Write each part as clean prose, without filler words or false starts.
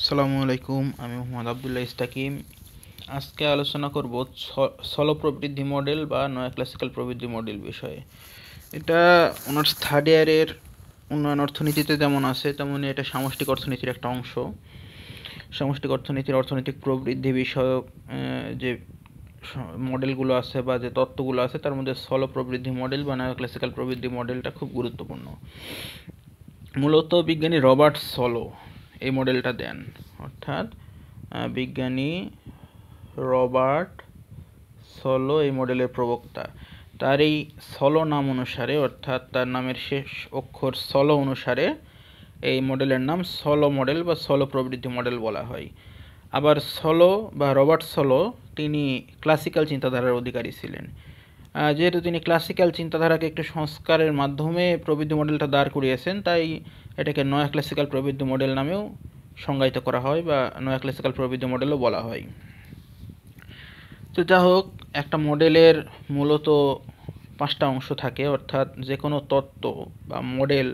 আসসালামু আলাইকুম, আমি মোহাম্মদ আবদুল্লাহ ইস্তাকিম। আজকে আলোচনা করব সলো প্রবৃদ্ধি মডেল বা নয়া ক্লাসিক্যাল প্রবৃদ্ধি মডেল বিষয়ে। এটা অনার্স থার্ড ইয়ারের উন্নয়ন অর্থনীতিতে যেমন আছে তেমনি এটা সামষ্টিক অর্থনীতির একটা অংশ। সামষ্টিক অর্থনীতির অর্থনৈতিক প্রবৃদ্ধি বিষয়ক যে মডেলগুলো আছে বা যে তত্ত্বগুলো আছে তার মধ্যে সলো প্রবৃদ্ধি মডেল বা নয়া ক্লাসিক্যাল প্রবৃদ্ধি মডেলটা খুব গুরুত্বপূর্ণ। মূলত বিজ্ঞানী রবার্ট সলো এই মডেলটা দেন, অর্থাৎ বিজ্ঞানী রবার্ট সলো এই মডেলের প্রবক্তা। তার এই সলো নাম অনুসারে, অর্থাৎ তার নামের শেষ অক্ষর সলো অনুসারে এই মডেলের নাম সলো মডেল বা সলো প্রবৃদ্ধি মডেল বলা হয়। আবার সলো বা রবার্ট সলো তিনি ক্লাসিক্যাল চিন্তাধারার অধিকারী ছিলেন। যেহেতু তিনি ক্লাসিক্যাল চিন্তাধারাকে একটু সংস্কারের মাধ্যমে প্রবৃদ্ধি মডেলটা দাঁড় করিয়েছেন, তাই এটাকে নয়া ক্লাসিক্যাল প্রবৃদ্ধি মডেল নামেও সংজ্ঞায়িত করা হয় বা নয়া ক্লাসিক্যাল প্রবৃদ্ধি মডেলও বলা হয়। তো যা হোক, একটা মডেলের মূলত 5টা অংশ থাকে, অর্থাৎ যে কোনো তত্ত্ব বা মডেল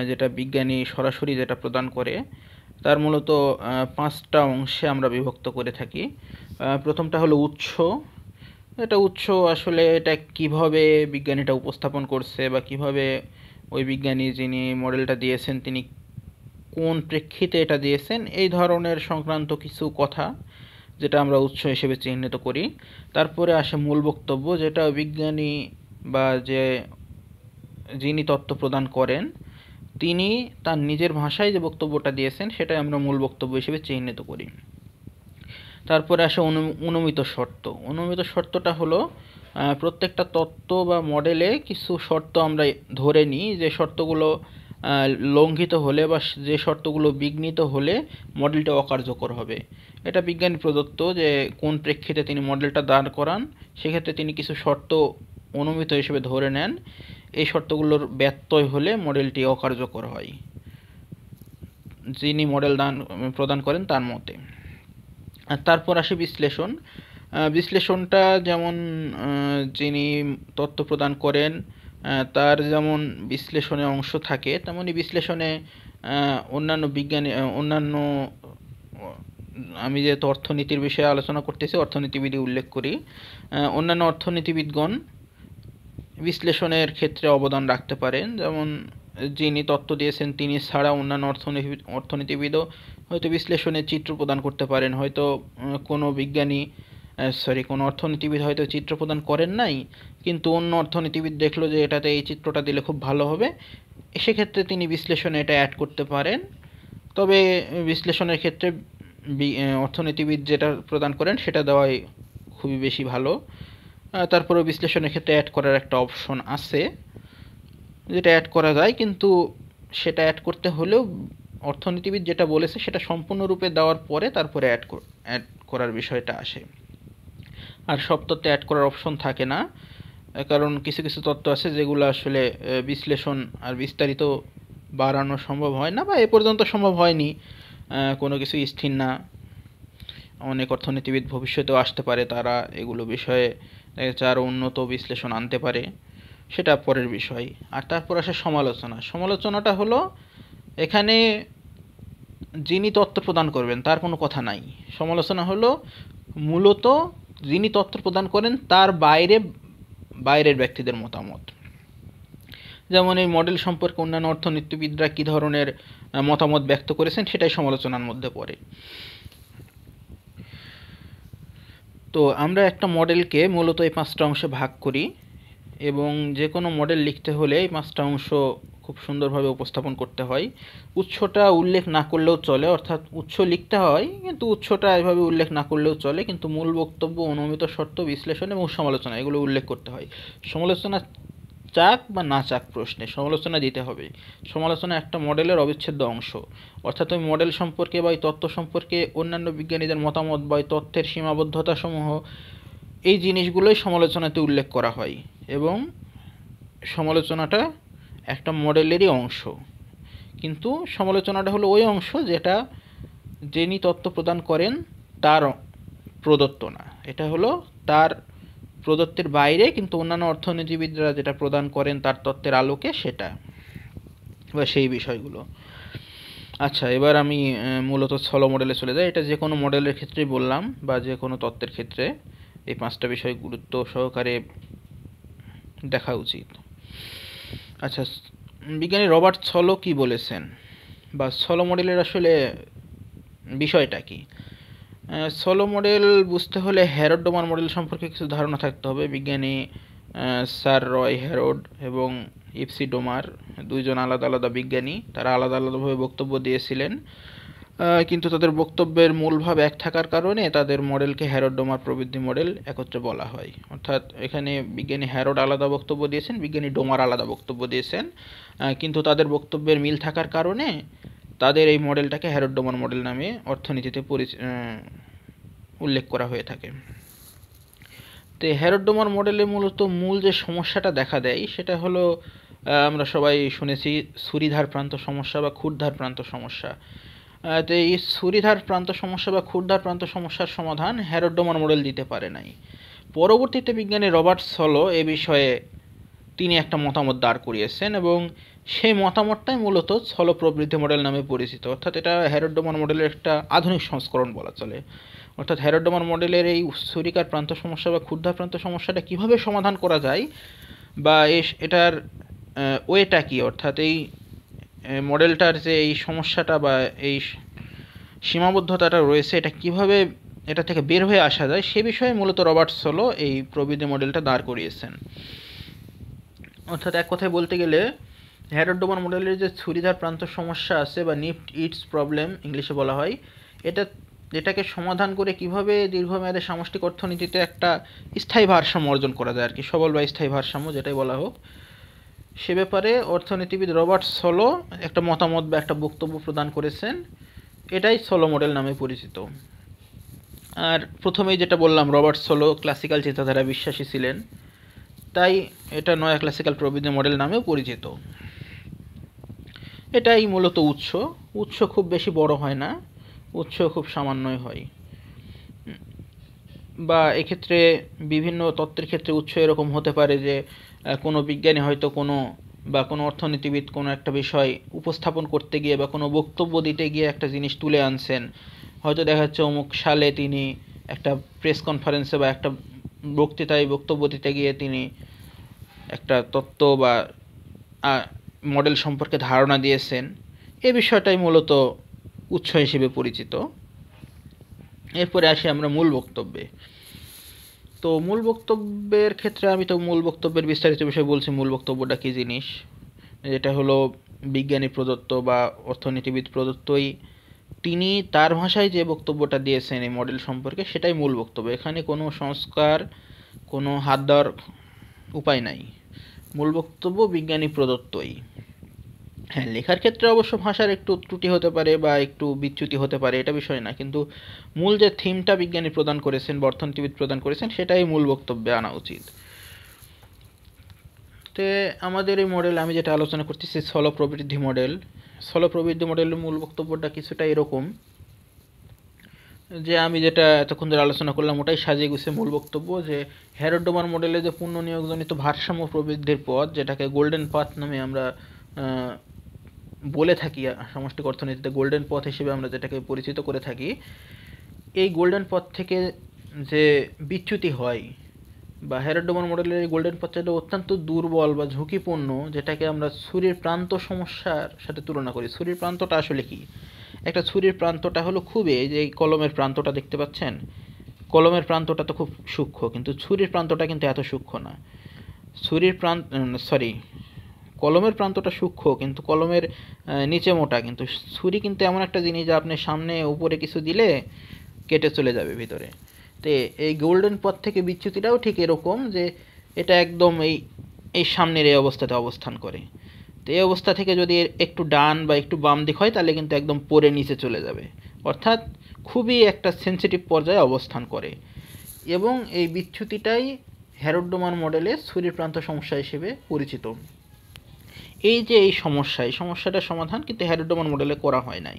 যেটা বিজ্ঞানী সরাসরি যেটা প্রদান করে তার মূলত 5টা অংশে আমরা বিভক্ত করে থাকি। প্রথমটা হলো উৎস। এটা উৎস আসলে এটা কিভাবে বিজ্ঞানীটা উপস্থাপন করছে বা কিভাবে ওই বিজ্ঞানী যিনি মডেলটা দিয়েছেন তিনি কোন প্রেক্ষিতে এটা দিয়েছেন, এই ধরনের সংক্রান্ত কিছু কথা যেটা আমরা উৎস হিসেবে চিহ্নিত করি। তারপরে আসে মূল বক্তব্য, যেটা বিজ্ঞানী বা যিনি তত্ত্ব প্রদান করেন তিনি তার নিজের ভাষায় যে বক্তব্যটা দিয়েছেন সেটাই আমরা মূল বক্তব্য হিসেবে চিহ্নিত করি। তারপরে আসে অনুমিত শর্ত। অনুমিত শর্তটা হলো প্রত্যেকটা তত্ত্ব বা মডেলে কিছু শর্ত আমরা ধরে নিই, যে শর্তগুলো লঙ্ঘিত হলে বা যে শর্তগুলো বিঘ্নিত হলে মডেলটা অকার্যকর হবে। এটা বিজ্ঞানী প্রদত্ত যে কোন প্রেক্ষিতে তিনি মডেলটা দাঁড় করান, সেক্ষেত্রে তিনি কিছু শর্ত অনুমিত হিসেবে ধরে নেন। এই শর্তগুলোর ব্যত্যয় হলে মডেলটি অকার্যকর হয় যিনি মডেল প্রদান করেন তার মতে। আর তারপর আসে বিশ্লেষণ। বিশ্লেষণটা যেমন যিনি তথ্য প্রদান করেন তার যেমন বিশ্লেষণে অংশ থাকে, তেমনি বিশ্লেষণে অন্যান্য আমি যেহেতু অর্থনীতির বিষয়ে আলোচনা করতেছি অর্থনীতিবিদই উল্লেখ করি। অন্যান্য অর্থনীতিবিদগণ বিশ্লেষণের ক্ষেত্রে অবদান রাখতে পারেন, যেমন যিনি তত্ত্ব দিয়েছেন তিনি ছাড়া অন্যান্য অর্থনীতিবিদও হয়তো বিশ্লেষণে চিত্র প্রদান করতে পারেন। হয়তো কোনো কোনো অর্থনীতিবিদ হয়তো চিত্র প্রদান করেন নাই, কিন্তু অন্য অর্থনীতিবিদ দেখলো যে এটাতে এই চিত্রটা দিলে খুব ভালো হবে, সেক্ষেত্রে তিনি বিশ্লেষণে এটা অ্যাড করতে পারেন। তবে বিশ্লেষণের ক্ষেত্রে অর্থনীতিবিদ যেটা প্রদান করেন সেটা দেওয়াই খুবই বেশি ভালো। তারপরেও বিশ্লেষণের ক্ষেত্রে অ্যাড করার একটা অপশন আছে, যেটা অ্যাড করা যায়, কিন্তু সেটা অ্যাড করতে হলেও অর্থনীতিবিদ যেটা বলেছে সেটা সম্পূর্ণরূপে দেওয়ার পরে তারপরে অ্যাড করার বিষয়টা আসে। আর সব তত্ত্বে অ্যাড করার অপশন থাকে না, কারণ কিছু কিছু তত্ত্ব আছে যেগুলো আসলে বিশ্লেষণ আর বিস্তারিত বাড়ানো সম্ভব হয় না বা এ পর্যন্ত সম্ভব হয়নি, কোনো কিছু স্থির না। অনেক অর্থনীতিবিদ ভবিষ্যতেও আসতে পারে, তারা এগুলো বিষয়ে আরও উন্নত বিশ্লেষণ আনতে পারে, সেটা পরের বিষয়। আর তারপর আসে সমালোচনা। সমালোচনাটা হলো এখানে যিনি তত্ত্ব প্রদান করবেন তার কোনো কথা নাই। সমালোচনা হলো মূলত যিনি তত্ত্ব প্রদান করেন তার বাইরের ব্যক্তিদের মতামত। যেমন এই মডেল সম্পর্কে অন্যান্য অর্থনীতিবিদরা কী ধরনের মতামত ব্যক্ত করেছেন সেটাই সমালোচনার মধ্যে পড়ে। তো আমরা একটা মডেলকে মূলত এই 5টা অংশে ভাগ করি, এবং যে কোনো মডেল লিখতে হলে এই 5টা অংশ খুব সুন্দরভাবে উপস্থাপন করতে হয়। উৎসটা উল্লেখ না করলেও চলে, অর্থাৎ উৎস লিখতে হয় কিন্তু উৎসটা এভাবে উল্লেখ না করলেও চলে, কিন্তু মূল বক্তব্য, অনুমিত শর্ত, বিশ্লেষণ এবং সমালোচনা এগুলো উল্লেখ করতে হয়। সমালোচনা চাক বা না চাক প্রশ্নে সমালোচনা দিতে হবে। সমালোচনা একটা মডেলের অবিচ্ছেদ্য অংশ, অর্থাৎ ওই মডেল সম্পর্কে বা ওই তত্ত্ব সম্পর্কে অন্যান্য বিজ্ঞানীদের মতামত বা ওই তথ্যের সীমাবদ্ধতাসমূহ, এই জিনিসগুলোই সমালোচনাতে উল্লেখ করা হয়, এবং সমালোচনাটা একটা মডেলেরই অংশ। কিন্তু সমালোচনাটা হলো ওই অংশ যেটা যিনি তত্ত্ব প্রদান করেন তার প্রদত্ত না, এটা হলো তার প্রদত্তের বাইরে, কিন্তু অন্যান্য অর্থনীতিবিদরা যেটা প্রদান করেন তার তত্ত্বের আলোকে সেটা বা সেই বিষয়গুলো। আচ্ছা, এবার আমি মূলত সলো মডেলে চলে যাই। এটা যে কোনো মডেলের ক্ষেত্রেই বললাম বা যে কোনো তত্ত্বের ক্ষেত্রে এই 5টা বিষয় গুরুত্ব সহকারে দেখা উচিত। আচ্ছা, বিজ্ঞানী রবার্ট সলো কি বলেছেন বা সলো মডেলের আসলে বিষয়টা কি? সলো মডেল বুঝতে হলে হ্যারড ডোমার মডেল সম্পর্কে কিছু ধারণা থাকতে হবে। বিজ্ঞানী স্যার রয় হ্যারড এবং ইপসি ডোমার দুইজন আলাদা আলাদা বিজ্ঞানী, তারা আলাদা আলাদাভাবে বক্তব্য দিয়েছিলেন, কিন্তু তাদের বক্তব্যের মূল ভাব এক থাকার কারণে তাদের মডেলকে হ্যারড ডোমার প্রবৃদ্ধি মডেল একত্রে বলা হয়। অর্থাৎ এখানে বিজ্ঞানী হ্যারড আলাদা বক্তব্য দিয়েছেন, বিজ্ঞানী ডোমার আলাদা বক্তব্য দিয়েছেন, কিন্তু তাদের বক্তব্যের মিল থাকার কারণে তাদের এই মডেলটাকে হ্যারড ডোমার মডেল নামে অর্থনীতিতে উল্লেখ করা হয়ে থাকে। তো হ্যারড ডোমার মডেলে মূলত মূল যে সমস্যাটা দেখা দেয় সেটা হলো, আমরা সবাই শুনেছি ছুরিধার প্রান্ত সমস্যা বা ক্ষুরধার প্রান্ত সমস্যা। তো এই ছুরিধার প্রান্ত সমস্যা বা ক্ষুরধার প্রান্ত সমস্যার সমাধান হ্যারড ডোমার মডেল দিতে পারে নাই। পরবর্তীতে বিজ্ঞানী রবার্ট সলো এ বিষয়ে তিনি একটা মতামত দাঁড় করিয়েছেন এবং সেই মতামতটাই মূলত সলো প্রবৃদ্ধি মডেল নামে পরিচিত। অর্থাৎ এটা হ্যারড ডোমার মডেলের একটা আধুনিক সংস্করণ বলা চলে। অর্থাৎ হ্যারড ডোমার মডেলের এই ছুরিকার প্রান্ত সমস্যা বা ক্ষুরধার প্রান্ত সমস্যাটা কিভাবে সমাধান করা যায় বা এটার ওয়েটা কি, অর্থাৎ এই মডেলটার যে এই সমস্যাটা বা এই সীমাবদ্ধতাটা রয়েছে এটা কিভাবে এটা থেকে বের হয়ে আসা যায় সে বিষয়ে মূলত রবার্ট সলো এই প্রবৃদ্ধি মডেলটা দাঁড় করিয়েছেন। অর্থাৎ এক কথায় বলতে গেলে হ্যারড ডোমার মডেলের যে ছুরিধার প্রান্ত সমস্যা আছে বা নিফট ইটস প্রবলেম ইংলিশে বলা হয়, এটাকে সমাধান করে কিভাবে দীর্ঘমেয়াদে সামষ্টিক অর্থনীতিতে একটা স্থায়ী ভারসাম্য অর্জন করা যায় আর কি, সবল বা স্থায়ী ভারসাম্য যেটাই বলা হোক, সে ব্যাপারে অর্থনীতিবিদ রবার্ট সলো একটা মতামত বা একটা বক্তব্য প্রদান করেছেন। এটাই সলো মডেল নামে পরিচিত। আর প্রথমেই যেটা বললাম, রবার্ট সলো ক্লাসিক্যাল চিন্তাধারা বিশ্বাসী ছিলেন, তাই এটা নয়া ক্লাসিক্যাল প্রবৃদ্ধি মডেল নামেও পরিচিত। এটাই মূলত উৎস খুব বেশি বড় হয় না, উৎস খুব সামান্যই হয়। বা এক্ষেত্রে বিভিন্ন তত্ত্বের ক্ষেত্রে উৎস এরকম হতে পারে যে কোনো বিজ্ঞানী হয়তো কোনো অর্থনীতিবিদ কোনো একটা বিষয় উপস্থাপন করতে গিয়ে বা কোনো বক্তব্য দিতে গিয়ে একটা জিনিস তুলে আনছেন, হয়তো দেখা যাচ্ছে অমুক সালে তিনি একটা প্রেস কনফারেন্সে বা একটা বক্তৃতায় বক্তব্য দিতে গিয়ে তিনি একটা তত্ত্ব বা মডেল সম্পর্কে ধারণা দিয়েছেন। এই বিষয়টাই মূলত উৎস হিসেবে পরিচিত। এরপরে আসি আমরা মূল বক্তব্যে। তো মূল বক্তব্যের ক্ষেত্রে আমি তো মূল বক্তব্যের বিস্তারিত বিষয় বলছি। মূল বক্তব্যটা কী জিনিস, এটা হলো বিজ্ঞানী প্রদত্ত বা অর্থনীতিবিদ প্রদত্তই তিনি তার ভাষায় যে বক্তব্যটা দিয়েছেন এই মডেল সম্পর্কে সেটাই মূল বক্তব্য। এখানে কোনো সংস্কার, কোনো হাত দেওয়ার উপায় নাই। মূল বক্তব্য বিজ্ঞানী প্রদত্তই। হ্যাঁ, লেখার ক্ষেত্রে অবশ্য ভাষার একটু ত্রুটি হতে পারে বা একটু বিচ্যুতি হতে পারে, এটা বিষয় না, কিন্তু মূল যে থিমটা বিজ্ঞানী প্রদান করেছেন বা অর্থনীতিবিদ প্রদান করেছেন সেটাই মূল বক্তব্যে আনা উচিত। তো আমাদের এই মডেল আমি যেটা আলোচনা করতেছি সলো প্রবৃদ্ধি মডেল। সলো প্রবৃদ্ধি মডেলের মূল বক্তব্যটা কিছুটা এরকম যে আমি যেটা এতক্ষণ ধরে আলোচনা করলাম ওটাই সাজিয়ে গুছিয়ে মূল বক্তব্য, যে হ্যারড ডোমার মডেলে যে পূর্ণ নিয়োগজনিত ভারসাম্য প্রবৃদ্ধির পথ, যেটাকে গোল্ডেন পাথ নামে আমরা বলে থাকি, সামষ্টিক অর্থনীতিতে গোল্ডেন পথ হিসেবে আমরা যেটাকে পরিচিত করে থাকি, এই গোল্ডেন পথ থেকে যে বিচ্যুতি হয় বা হ্যারড ডোমার মডেলের এই গোল্ডেন পথটা অত্যন্ত দুর্বল বা ঝুঁকিপূর্ণ, যেটাকে আমরা ছুরির প্রান্ত সমস্যার সাথে তুলনা করি। ছুরির প্রান্তটা আসলে কি? একটা ছুরির প্রান্তটা হলো খুবই, এই যে কলমের প্রান্তটা দেখতে পাচ্ছেন, কলমের প্রান্তটা তো খুব সূক্ষ্ম, কিন্তু ছুরির প্রান্তটা কিন্তু এত সূক্ষ্ম না। কলমের প্রান্তটা সূক্ষ্ম কিন্তু কলমের নিচে মোটা, কিন্তু ছুরি কিন্তু এমন একটা জিনিস যা আপনি সামনে উপরে কিছু দিলে কেটে চলে যাবে ভিতরে। তো এই গোল্ডেন পথ থেকে বিচ্যুতিটাও ঠিক এরকম, যে এটা একদম এই সামনের এই অবস্থাতে অবস্থান করে। তো এই অবস্থা থেকে যদি একটু ডান বা একটু বাম দিক হয় তাহলে কিন্তু একদম পরে নিচে চলে যাবে, অর্থাৎ খুবই একটা সেন্সিটিভ পর্যায়ে অবস্থান করে। এবং এই বিচ্যুতিটাই হ্যারড ডোমার মডেলে ছুরির প্রান্ত সমস্যা হিসেবে পরিচিত। এই যে এই সমস্যাটার সমাধান কিন্তু হ্যারড ডোমার মডেলে করা হয় নাই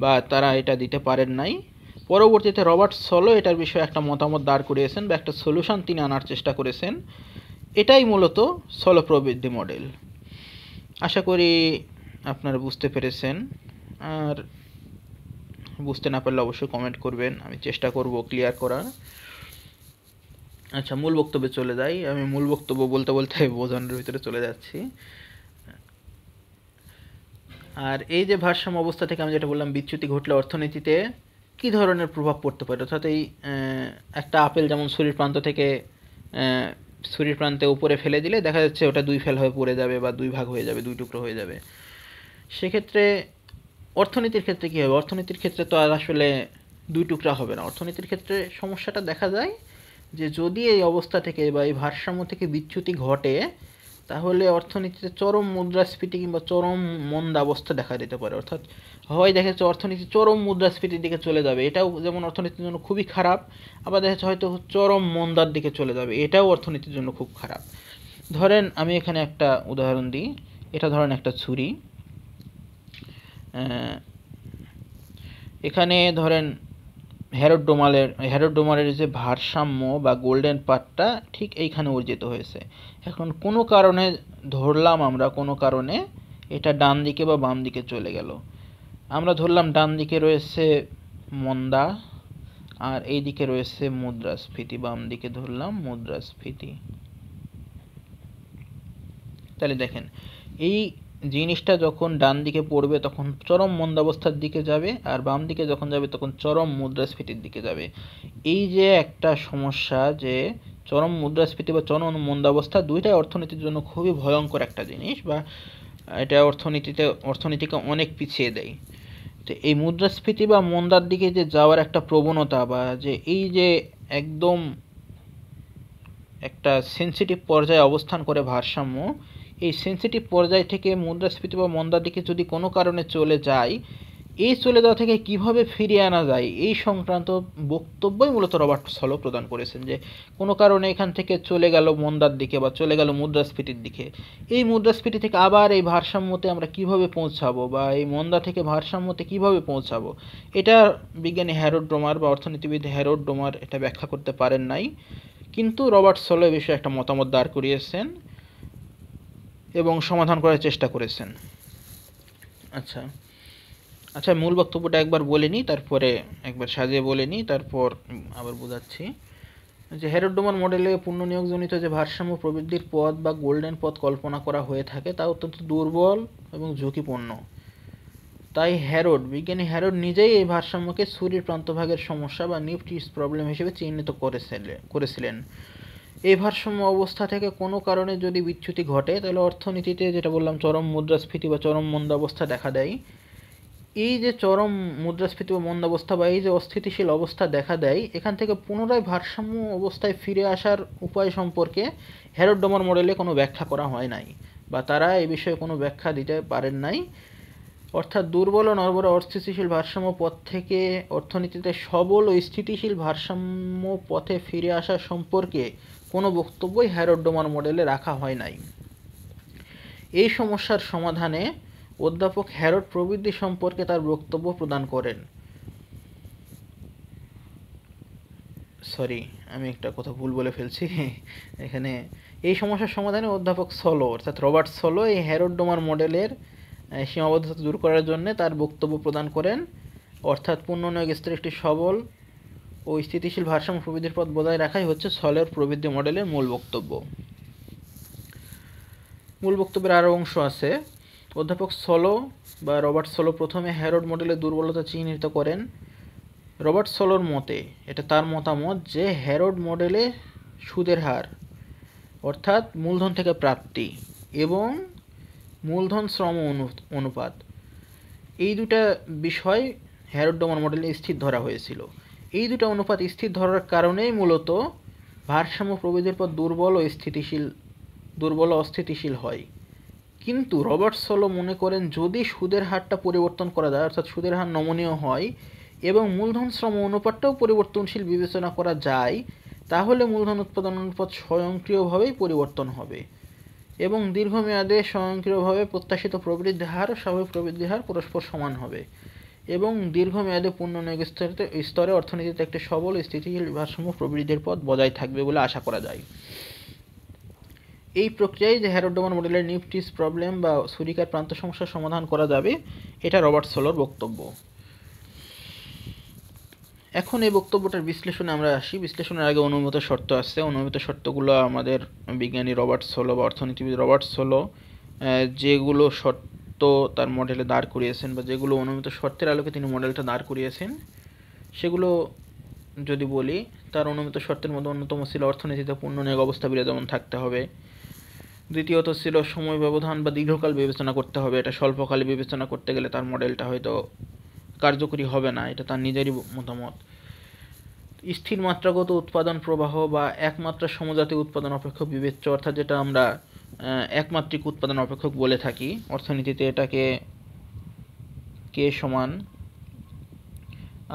বা তারা এটা দিতে পারেন নাই। পরবর্তীতে রবার্ট সলো এটার বিষয়ে একটা মতামত দাঁড় করিয়েছেন বা একটা সলিউশন তিনি আনার চেষ্টা করেছেন। এটাই মূলত সলো প্রবৃদ্ধি মডেল। আশা করি আপনারা বুঝতে পেরেছেন। আর বুঝতে না পারলে অবশ্যই কমেন্ট করবেন, আমি চেষ্টা করব ক্লিয়ার করার। আচ্ছা, মূল বক্তব্যে চলে যাই। আমি মূল বক্তব্য বলতে বলতে বোঝানোর ভিতরে চলে যাচ্ছি। আর এই যে ভারসাম্য অবস্থা থেকে আমি যেটা বললাম, বিচ্যুতি ঘটলে অর্থনীতিতে কি ধরনের প্রভাব পড়তে পারে, অর্থাৎ এই একটা আপেল যেমন ছুরির প্রান্ত থেকে ছুরির প্রান্তে উপরে ফেলে দিলে দেখা যাচ্ছে ওটা দুই ফেল হয়ে পড়ে যাবে বা দুই ভাগ হয়ে যাবে, দুই টুকরো হয়ে যাবে। সেক্ষেত্রে অর্থনীতির ক্ষেত্রে কী হবে? অর্থনীতির ক্ষেত্রে তো আর আসলে দুই টুকরা হবে না। অর্থনীতির ক্ষেত্রে সমস্যাটা দেখা যায় যে যদি এই অবস্থা থেকে বা এই ভারসাম্য থেকে বিচ্যুতি ঘটে, তাহলে অর্থনীতিতে চরম মুদ্রাস্ফীতি কিংবা চরম মন্দাবস্থা দেখা দিতে পারে। অর্থাৎ হয় দেখা যাচ্ছে অর্থনীতি চরম মুদ্রাস্ফীতির দিকে চলে যাবে, এটাও যেমন অর্থনীতির জন্য খুবই খারাপ। আবার দেখা যাচ্ছে হয়তো চরম মন্দার দিকে চলে যাবে, এটাও অর্থনীতির জন্য খুব খারাপ। ধরেন আমি এখানে একটা উদাহরণ দিই। এটা ধরেন একটা ছুরি, এখানে ধরেন হেরোডোমারের যে ভারসাম্য বা গোল্ডেন পার্টটা ঠিক এইখানে অর্জিত হয়েছে। এখন কোনো কারণে ধরলাম আমরা, কোনো কারণে এটা ডান দিকে বা বাম দিকে চলে গেল। আমরা ধরলাম ডান দিকে রয়েছে মন্দা আর এই দিকে রয়েছে মুদ্রাস্ফীতি, বাম দিকে ধরলাম মুদ্রাস্ফীতি। তাহলে দেখেন এই জিনিসটা যখন ডান দিকে পড়বে তখন চরম মন্দাবস্থার দিকে যাবে, আর বাম দিকে যখন যাবে তখন চরম মুদ্রাস্ফীতির দিকে যাবে। এই যে একটা সমস্যা, যে চরম মুদ্রাস্ফীতি বা চরম মন্দাবস্থা, দুইটাই অর্থনীতির জন্য খুবই ভয়ঙ্কর একটা জিনিস, বা এটা অর্থনীতিকে অনেক পিছিয়ে দেয়। তো এই মুদ্রাস্ফীতি বা মন্দার দিকে যে যাওয়ার একটা প্রবণতা, বা যে এই যে একদম একটা সেন্সিটিভ পর্যায়ে অবস্থান করে ভারসাম্য, এই সেন্সিটিভ পর্যায় থেকে মুদ্রাস্ফীতি বা মন্দার দিকে যদি কোনো কারণে চলে যায়, এই চলে যাওয়া থেকে কিভাবে ফিরিয়ে আনা যায় এই সংক্রান্ত বক্তব্যই মূলত রবার্ট সলো প্রদান করেছেন। যে কোনো কারণে এখান থেকে চলে গেল মন্দার দিকে বা চলে গেল মুদ্রাস্ফীতির দিকে, এই মুদ্রাস্ফীতি থেকে আবার এই ভারসাম্যতে আমরা কিভাবে পৌঁছাবো, বা এই মন্দা থেকে ভারসাম্যতে কিভাবে পৌঁছাবো, এটা বিজ্ঞানী হ্যারোড ডোমার বা অর্থনীতিবিদ হ্যারোড ডোমার এটা ব্যাখ্যা করতে পারেন নাই। কিন্তু রবার্ট সলো এ বিষয়ে একটা মতামত দাঁড় করিয়েছেন এবং সমাধান করার চেষ্টা করেছেন। আচ্ছা আচ্ছা, মূল বক্তব্যটা একবার বলে নিই, তারপরে একবার সাজিয়ে বলে নিই, তারপর আবার বোঝাচ্ছি। যে হ্যারোড ডোমার মডেলে পূর্ণ নিয়োগজনিত যে ভারসাম্য প্রবৃদ্ধির পথ বা গোল্ডেন পথ কল্পনা করা হয়ে থাকে তা অত্যন্ত দুর্বল এবং ঝুঁকিপূর্ণ। তাই বিজ্ঞানী হ্যারোড নিজেই এই ভারসাম্যকে ছুরির প্রান্তভাগের সমস্যা বা নিফটিস প্রবলেম হিসেবে চিহ্নিত করেছিলেন। এই ভারসাম্য অবস্থা থেকে কোনো কারণে যদি বিচ্যুতি ঘটে, তাহলে অর্থনীতিতে যেটা বললাম চরম মুদ্রাস্ফীতি বা চরম মন্দাবস্থা দেখা দেয়। এই যে চরম মুদ্রাস্ফীতি বা মন্দাবস্থা বা এই যে অস্থিতিশীল অবস্থা দেখা দেয়, এখান থেকে পুনরায় ভারসাম্য অবস্থায় ফিরে আসার উপায় সম্পর্কে হ্যারোড ডোমার মডেলে কোনো ব্যাখ্যা করা হয় নাই, বা তারা এই বিষয়ে কোনো ব্যাখ্যা দিতে পারেন নাই। অর্থাৎ দুর্বল ও নরবরে অস্থিতিশীল ভারসাম্য পথ থেকে অর্থনীতিতে সবল ও স্থিতিশীল ভারসাম্য পথে ফিরে আসা সম্পর্কে কোনো বক্তব্যই হ্যারোড ডোমার মডেলে রাখা হয় নাই। এই সমস্যার সমাধানে অধ্যাপক হ্যারোড প্রবৃদ্ধি সম্পর্কে তার বক্তব্য প্রদান করেন। সরি, আমি একটা কথা ভুল বলে ফেলছি এখানে। এই সমস্যার সমাধানে অধ্যাপক সলো অর্থাৎ রবার্ট সলো এই হ্যারোড ডোমার মডেলের সীমাবদ্ধতা দূর করার জন্য তার বক্তব্য প্রদান করেন। অর্থাৎ পূর্ণনিয়োগ স্তরে একটি সবল ও স্থিতিশীল ভারসাম্য প্রবৃদ্ধির পথ বজায় রাখাই হচ্ছে সলোর প্রবৃদ্ধি মডেলের মূল বক্তব্য। মূল বক্তব্যের আরও অংশ আছে। অধ্যাপক সলো বা রবার্ট সলো প্রথমে হ্যারোড মডেলের দুর্বলতা চিহ্নিত করেন। রবার্ট সলোর মতে, এটা তার মতামত, যে হ্যারোড মডেলে সুদের হার অর্থাৎ মূলধন থেকে প্রাপ্তি এবং মূলধন শ্রম অনুপাত, এই দুটা বিষয় হ্যারোড ডোমার মডেলে স্থির ধরা হয়েছিল। এই দুটো অনুপাত স্থির ধরার কারণেই মূলত ভারসাম্য প্রবৃদ্ধির পর দুর্বল ও অস্থিতিশীল হয়। কিন্তু রবার্ট সলো মনে করেন যদি সুদের হারটা পরিবর্তন করা যায়, অর্থাৎ সুদের হার নমনীয় হয় এবং মূলধন শ্রম অনুপাতটাও পরিবর্তনশীল বিবেচনা করা যায়, তাহলে মূলধন উৎপাদন অনুপাত স্বয়ংক্রিয়ভাবেই পরিবর্তন হবে এবং দীর্ঘমেয়াদে স্বয়ংক্রিয়ভাবে প্রত্যাশিত প্রবৃদ্ধি হার ও স্বাভাবিক প্রবৃদ্ধি হার পরস্পর সমান হবে এবং দীর্ঘমেয়াদে পূর্ণনিয়োগ স্তরে অর্থনীতিতে একটি সবল স্থিতিশীল ভারসাম্য প্রবৃদ্ধির পথ বজায় থাকবে বলে আশা করা যায়। এই প্রক্রিয়ায় যে হ্যারোড ডোমান মডেলের নিউক্লিস প্রবলেম বা ছুরিকার প্রান্ত সমস্যার সমাধান করা যাবে, এটা রবার্ট সোলোর বক্তব্য। এখন এই বক্তব্যটার বিশ্লেষণে আমরা আসি। বিশ্লেষণের আগে অনুমিত শর্ত আছে। অনুমিত শর্তগুলো আমাদের বিজ্ঞানী রবার্ট সোলো বা অর্থনীতিবিদ রবার্ট সোলো যেগুলো শর্ত তার মডেলে দাঁড় করিয়েছেন বা যেগুলো অনুমিত শর্তের আলোকে তিনি মডেলটা দাঁড় করিয়েছেন, সেগুলো যদি বলি, তার অনুমিত শর্তের মধ্যে অন্যতম ছিল অর্থনীতিতে পূর্ণনিয়োগ অবস্থা বিরাজমান থাকতে হবে। দ্বিতীয়ত ছিল সময় ব্যবধান বা দীর্ঘকাল বিবেচনা করতে হবে। এটা স্বল্পকালে বিবেচনা করতে গেলে তার মডেলটা হয়তো কার্যকরী হবে না, এটা তার নিজেরই মতামত। স্থির মাত্রাগত উৎপাদন প্রবাহ বা একমাত্রা সমজাতীয় উৎপাদন অপেক্ষক বিবেচ্য, অর্থাৎ যেটা আমরা একমাত্রিক উৎপাদন অপেক্ষক বলে থাকি অর্থনীতিতে, এটাকে কে সমান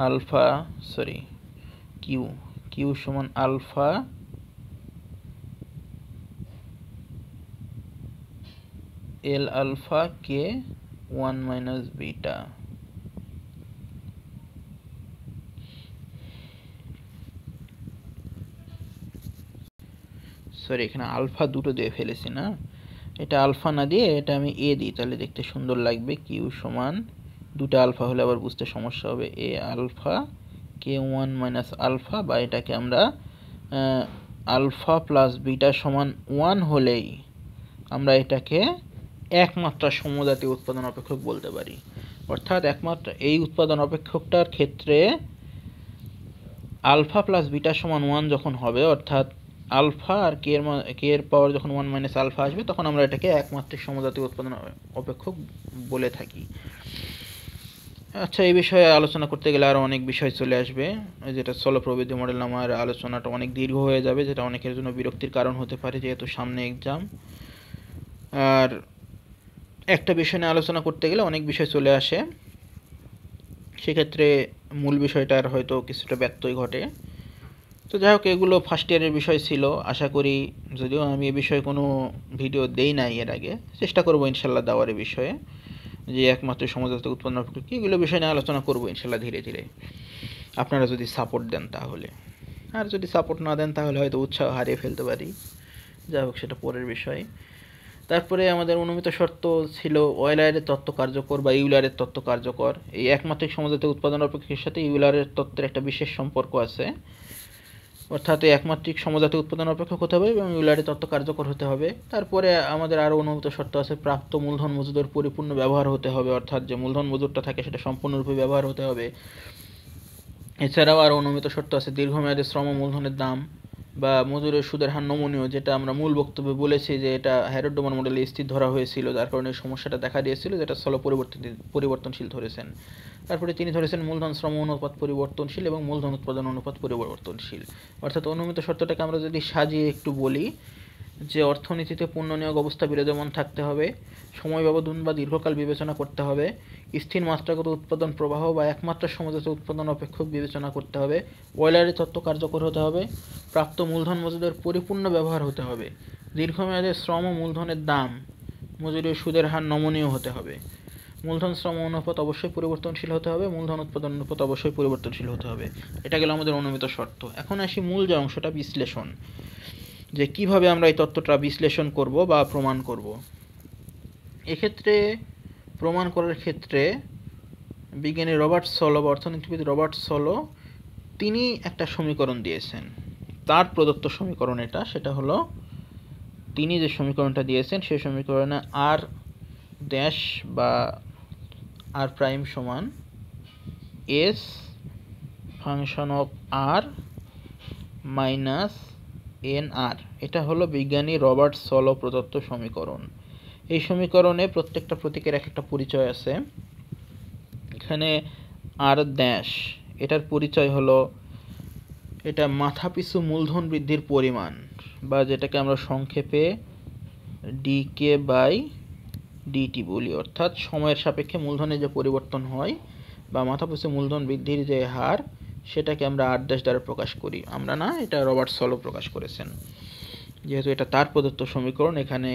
আলফা কিউ সমান আলফা এল আলফা কে 1 মাইনাস বিটা। এখানে আলফা দুটো দিয়ে ফেলেছি না, এটা আলফা না দিয়ে এটা আমি এ দিই, তাহলে দেখতে সুন্দর লাগবে। কিউ সমান দুটো আলফা হলে আবার বুঝতে সমস্যা হবে, এ আলফা কে 1 মাইনাস আলফা, বা এটাকে আমরা আলফা প্লাস বিটা সমান 1 হলেই আমরা এটাকে একমাত্রা সমজাতীয় উৎপাদন অপেক্ষক বলতে পারি। অর্থাৎ একমাত্রা এই উৎপাদন অপেক্ষকটার ক্ষেত্রে আলফা প্লাস বিটা সমান 1 যখন হবে, অর্থাৎ আলফা আর কে এর পাওয়ার যখন 1 মাইনাস আলফা আসবে, তখন আমরা এটাকে একমাত্রিক সমজাতীয় উৎপাদন অপেক্ষক বলে থাকি। আচ্ছা, এই বিষয়ে আলোচনা করতে গেলে আরও অনেক বিষয় চলে আসবে, যেটা স্থল প্রবৃদ্ধি মডেল আমার আলোচনাটা অনেক দীর্ঘ হয়ে যাবে, যেটা অনেকের জন্য বিরক্তির কারণ হতে পারে যেহেতু সামনে এক্সাম। আর একটা বিষয় নিয়ে আলোচনা করতে গেলে অনেক বিষয় চলে আসে, সেক্ষেত্রে মূল বিষয়টার হয়তো কিছুটা ব্যত্যয় ঘটে। তো যাই হোক, এগুলো ফার্স্ট ইয়ারের বিষয় ছিল। আশা করি, যদিও আমি এ বিষয়ে কোনো ভিডিও দেই নাই এর আগে, চেষ্টা করবো ইনশাল্লাহ দেওয়ার বিষয়ে, যে একমাত্র সমজাতীয় উৎপন্ন প্রক্রিয়া এগুলো বিষয় নিয়ে আলোচনা করবো ইনশাল্লাহ ধীরে ধীরে, আপনারা যদি সাপোর্ট দেন তাহলে। আর যদি সাপোর্ট না দেন তাহলে হয়তো উৎসাহ হারিয়ে ফেলতে পারি। যাই হোক, সেটা পরের বিষয়। তারপরে আমাদের অনুমিত শর্ত ছিল ওয়েলারের তত্ত্ব কার্যকর বা ইউলারের তত্ত্ব কার্যকর। এই একমাত্রিক সমজাতীয় উৎপাদন অপেক্ষকের সাথে ইউলারের তত্ত্বের একটা বিশেষ সম্পর্ক আছে, অর্থাৎ একমাত্রিক সমজাতীয় উৎপাদন অপেক্ষক হতে হবে এবং ইউলারের তত্ত্ব কার্যকর হতে হবে। তারপরে আমাদের আরও অনুমিত শর্ত আছে, প্রাপ্ত মূলধন মজুদের পরিপূর্ণ ব্যবহার হতে হবে, অর্থাৎ যে মূলধন মজুরটা থাকে সেটা সম্পূর্ণরূপে ব্যবহার হতে হবে। এছাড়াও আরও অনুমিত শর্ত আছে, দীর্ঘমেয়াদী শ্রম মূলধনের দাম বা মজুরের সুদের হার নমনীয়, যেটা আমরা মূল বক্তব্যে বলেছি যে এটা হ্যারোড ডোমান মডেলে স্থির ধরা হয়েছিল, যার কারণে সমস্যাটা দেখা দিয়েছিল, যেটা স্থল পরিবর্তনশীল ধরেছেন। তারপরে তিনি ধরেছেন মূলধন শ্রম অনুপাত পরিবর্তনশীল এবং মূলধন উৎপাদন অনুপাত পরিবর্তনশীল। অর্থাৎ অনুমিত শর্তটাকে আমরা যদি সাজিয়ে একটু বলি, যে অর্থনীতিতে পূর্ণনিয়োগ অবস্থা বিরাজমান থাকতে হবে, সময় ব্যবধান বা দীর্ঘকাল বিবেচনা করতে হবে, স্থির মাত্রাগত উৎপাদন প্রবাহ বা একমাত্রা সমজাতীয় উৎপাদন অপেক্ষক বিবেচনা করতে হবে, ওয়েলারের তত্ত্ব কার্যকর হতে হবে, প্রাপ্ত মূলধন মজুদের পরিপূর্ণ ব্যবহার হতে হবে, দীর্ঘমেয়াদে শ্রম ও মূলধনের দাম মজুরির সুদের হার নমনীয় হতে হবে, মূলধন শ্রম অনুপাত অবশ্যই পরিবর্তনশীল হতে হবে, মূলধন উৎপাদন অনুপাত অবশ্যই পরিবর্তনশীল হতে হবে। এটা গেল আমাদের অনুমিত শর্ত। এখন আসি মূল যে অংশটা, বিশ্লেষণ, যে কিভাবে আমরা এই তত্ত্বটা বিশ্লেষণ করব বা প্রমাণ করব। এক্ষেত্রে প্রমাণ করার ক্ষেত্রে বিজ্ঞানী রবার্ট সোলো বা অর্থনীতিবিদ রবার্ট সোলো তিনি একটা সমীকরণ দিয়েছেন, তার প্রদত্ত সমীকরণ এটা, সেটা হলো তিনি যে সমীকরণটা দিয়েছেন সেই সমীকরণে আর ড্যাশ বা আর প্রাইম সমান s function of r minus n r, এটা হলো বিজ্ঞানী রবার্ট সোলো প্রদত্ত সমীকরণ। এই সমীকরণে প্রত্যেকটা প্রতীকের এক একটা পরিচয় আছে। এখানে আর ড্যাশ, এটার পরিচয় হলো এটা মাথাপিছু মূলধন বৃদ্ধির পরিমাণ, বা যেটাকে আমরা সংক্ষেপে ডিকে বাই ডিটি বলি, অর্থাৎ সময়ের সাপেক্ষে মূলধনের যে পরিবর্তন হয় বা মাথাপিছু মূলধন বৃদ্ধির যে হার, সেটাকে আমরা আর ড্যাশ দ্বারা প্রকাশ করি। আমরা না, এটা রবার্ট সোলো প্রকাশ করেছেন। যেহেতু এটা তার প্রদত্ত সমীকরণ, এখানে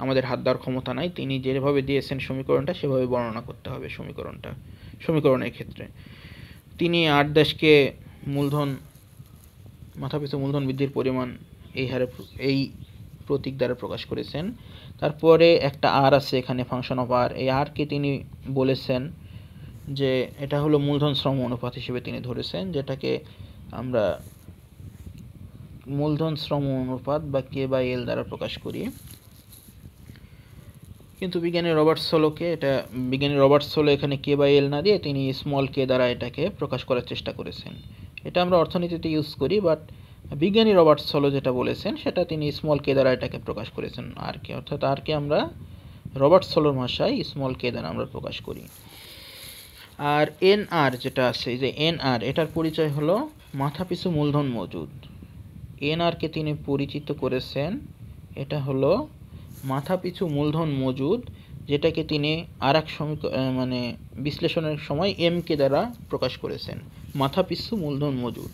আমাদের হাত দেওয়ার ক্ষমতা নাই, তিনি যেভাবে দিয়েছেন সমীকরণটা সেভাবে বর্ণনা করতে হবে সমীকরণের ক্ষেত্রে। তিনি আর ড্যাশকে মূলধন মাথাপিছু মূলধন বৃদ্ধির পরিমাণ এই হারে, এই প্রতীক দ্বারা প্রকাশ করেছেন। তারপরে একটা আর আছে এখানে, ফাংশন অফ আর। এই আরকে তিনি বলেছেন যে এটা হলো মূলধন শ্রম অনুপাত হিসেবে তিনি ধরেছেন, যেটাকে আমরা মূলধন শ্রম অনুপাত বা K/L দ্বারা প্রকাশ করি। কিন্তু বিজ্ঞানী রবার্ট সোলো এখানে K/L না দিয়ে তিনি স্মল k দ্বারা এটাকে প্রকাশ করার চেষ্টা করেছেন। এটা আমরা অর্থনীতিতে ইউজ করি, বাট বিজ্ঞানী রবার্ট সোলো যেটা বলেছেন সেটা তিনি স্মল k দ্বারা এটাকে প্রকাশ করেছেন, আরকে, অর্থাৎ আরকে আমরা রবার্ট সোলোর ভাষায় স্মল k দ্বারা আমরা প্রকাশ করি। আর NR যেটা আছে, যে NR, এটার পরিচয় হলো মাথাপিছু মূলধন মজুদ। NR-কে তিনি পরিচিত করেছেন, এটা হলো মাথাপিছু মূলধন মজুদ, যেটাকে তিনি আরেক বিশ্লেষণের সময় MK দ্বারা প্রকাশ করেছেন, মাথাপিছু মূলধন মজুদ।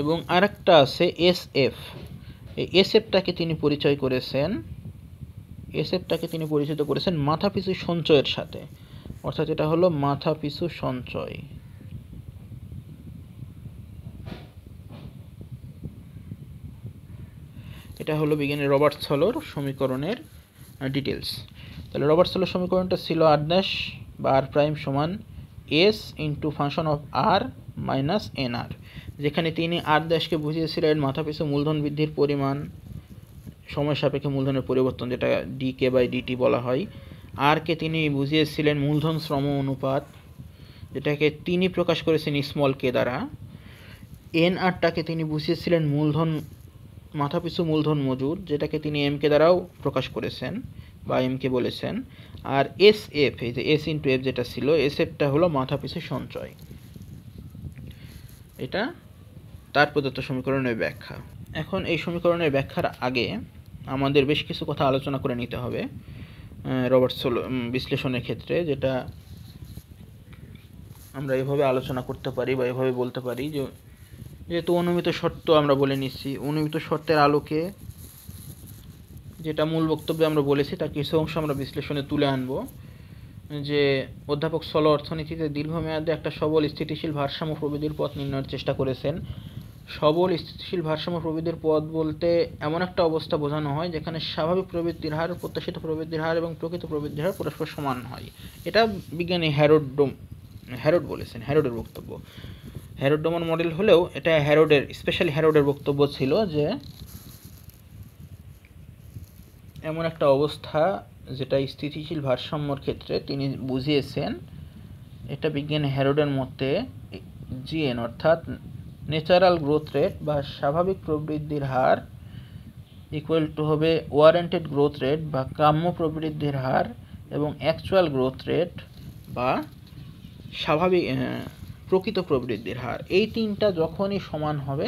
এবং আরেকটা আছে SF। এই SF-টাকে তিনি পরিচিত করেছেন মাথাপিছু সঞ্চয়ের সাথে, অর্থাৎ এটা হলো মাথাপিছু সঞ্চয়। এটা হলো বিজ্ঞানী রবার্ট সোলোর সমীকরণের ডিটেলস। তাহলে রবার্ট সোলোর সমীকরণটা ছিল R' বা R' সমান S into function of R minus NR, যেখানে তিনি R' কে বুঝিয়েছিলেন মাথাপিছু মূলধন বৃদ্ধির পরিমাণ, সময় সাপেক্ষে মূলধনের পরিবর্তন, যেটা dK/dt বলা হয়। R-কে তিনি বুঝিয়েছিলেন মূলধন শ্রম অনুপাত, যেটাকে তিনি প্রকাশ করেছেন স্মল k দ্বারা। NR-টাকে তিনি বুঝিয়েছিলেন মাথাপিছু মূলধন মজুদ, যেটাকে তিনি MK দ্বারাও প্রকাশ করেছেন বা MK বলেছেন। আর SF, এই যে S ইন্টু F যেটা ছিল, SF-টা হলো মাথাপিছু সঞ্চয়। এটা তার প্রদত্ত সমীকরণের ব্যাখ্যা। এখন এই সমীকরণের ব্যাখ্যার আগে আমাদের বেশ কিছু কথা আলোচনা করে নিতে হবে রবার্ট সোলো বিশ্লেষণের ক্ষেত্রে, যেটা আমরা এভাবে আলোচনা করতে পারি বা এভাবে বলতে পারি যে, যেহেতু অনুমিত শর্ত আমরা বলে নিচ্ছি, অনুমিত শর্তের আলোকে যেটা মূল বক্তব্যে আমরা বলেছি তার কিছু অংশ আমরা বিশ্লেষণে তুলে আনব। যে অধ্যাপক সোলো অর্থনীতিতে দীর্ঘমেয়াদে একটা সবল স্থিতিশীল ভারসাম্য প্রবৃদ্ধির পথ নির্ণয়ের চেষ্টা করেছেন। সবল স্থিতিশীল ভারসাম্য প্রবৃদ্ধির পথ বলতে এমন একটা অবস্থা বোঝানো হয় যেখানে স্বাভাবিক প্রবৃদ্ধির হার, প্রত্যাশিত প্রবৃদ্ধির হার এবং প্রকৃত প্রবৃদ্ধির হার পরস্পর সমান হয়। এটা বিজ্ঞানী হ্যারোড বলেছেন, হ্যারোডের বক্তব্য। হ্যারোড-ডোমান মডেল হলেও এটা স্পেশালি হ্যারোডের বক্তব্য ছিল যে এমন একটা অবস্থা যেটা স্থিতিশীল ভারসাম্যর ক্ষেত্রে তিনি বুঝিয়েছেন, এটা বিজ্ঞানী হ্যারোডের মতে GN অর্থাৎ ন্যাচারাল গ্রোথ রেট বা স্বাভাবিক প্রবৃদ্ধির হার ইকুয়াল টু হবে ওয়ারেন্টেড গ্রোথ রেট বা কাম্য প্রবৃদ্ধির হার এবং অ্যাকচুয়াল গ্রোথ রেট বা স্বাভাবিক প্রকৃত প্রবৃদ্ধির হার। এই তিনটা যখনই সমান হবে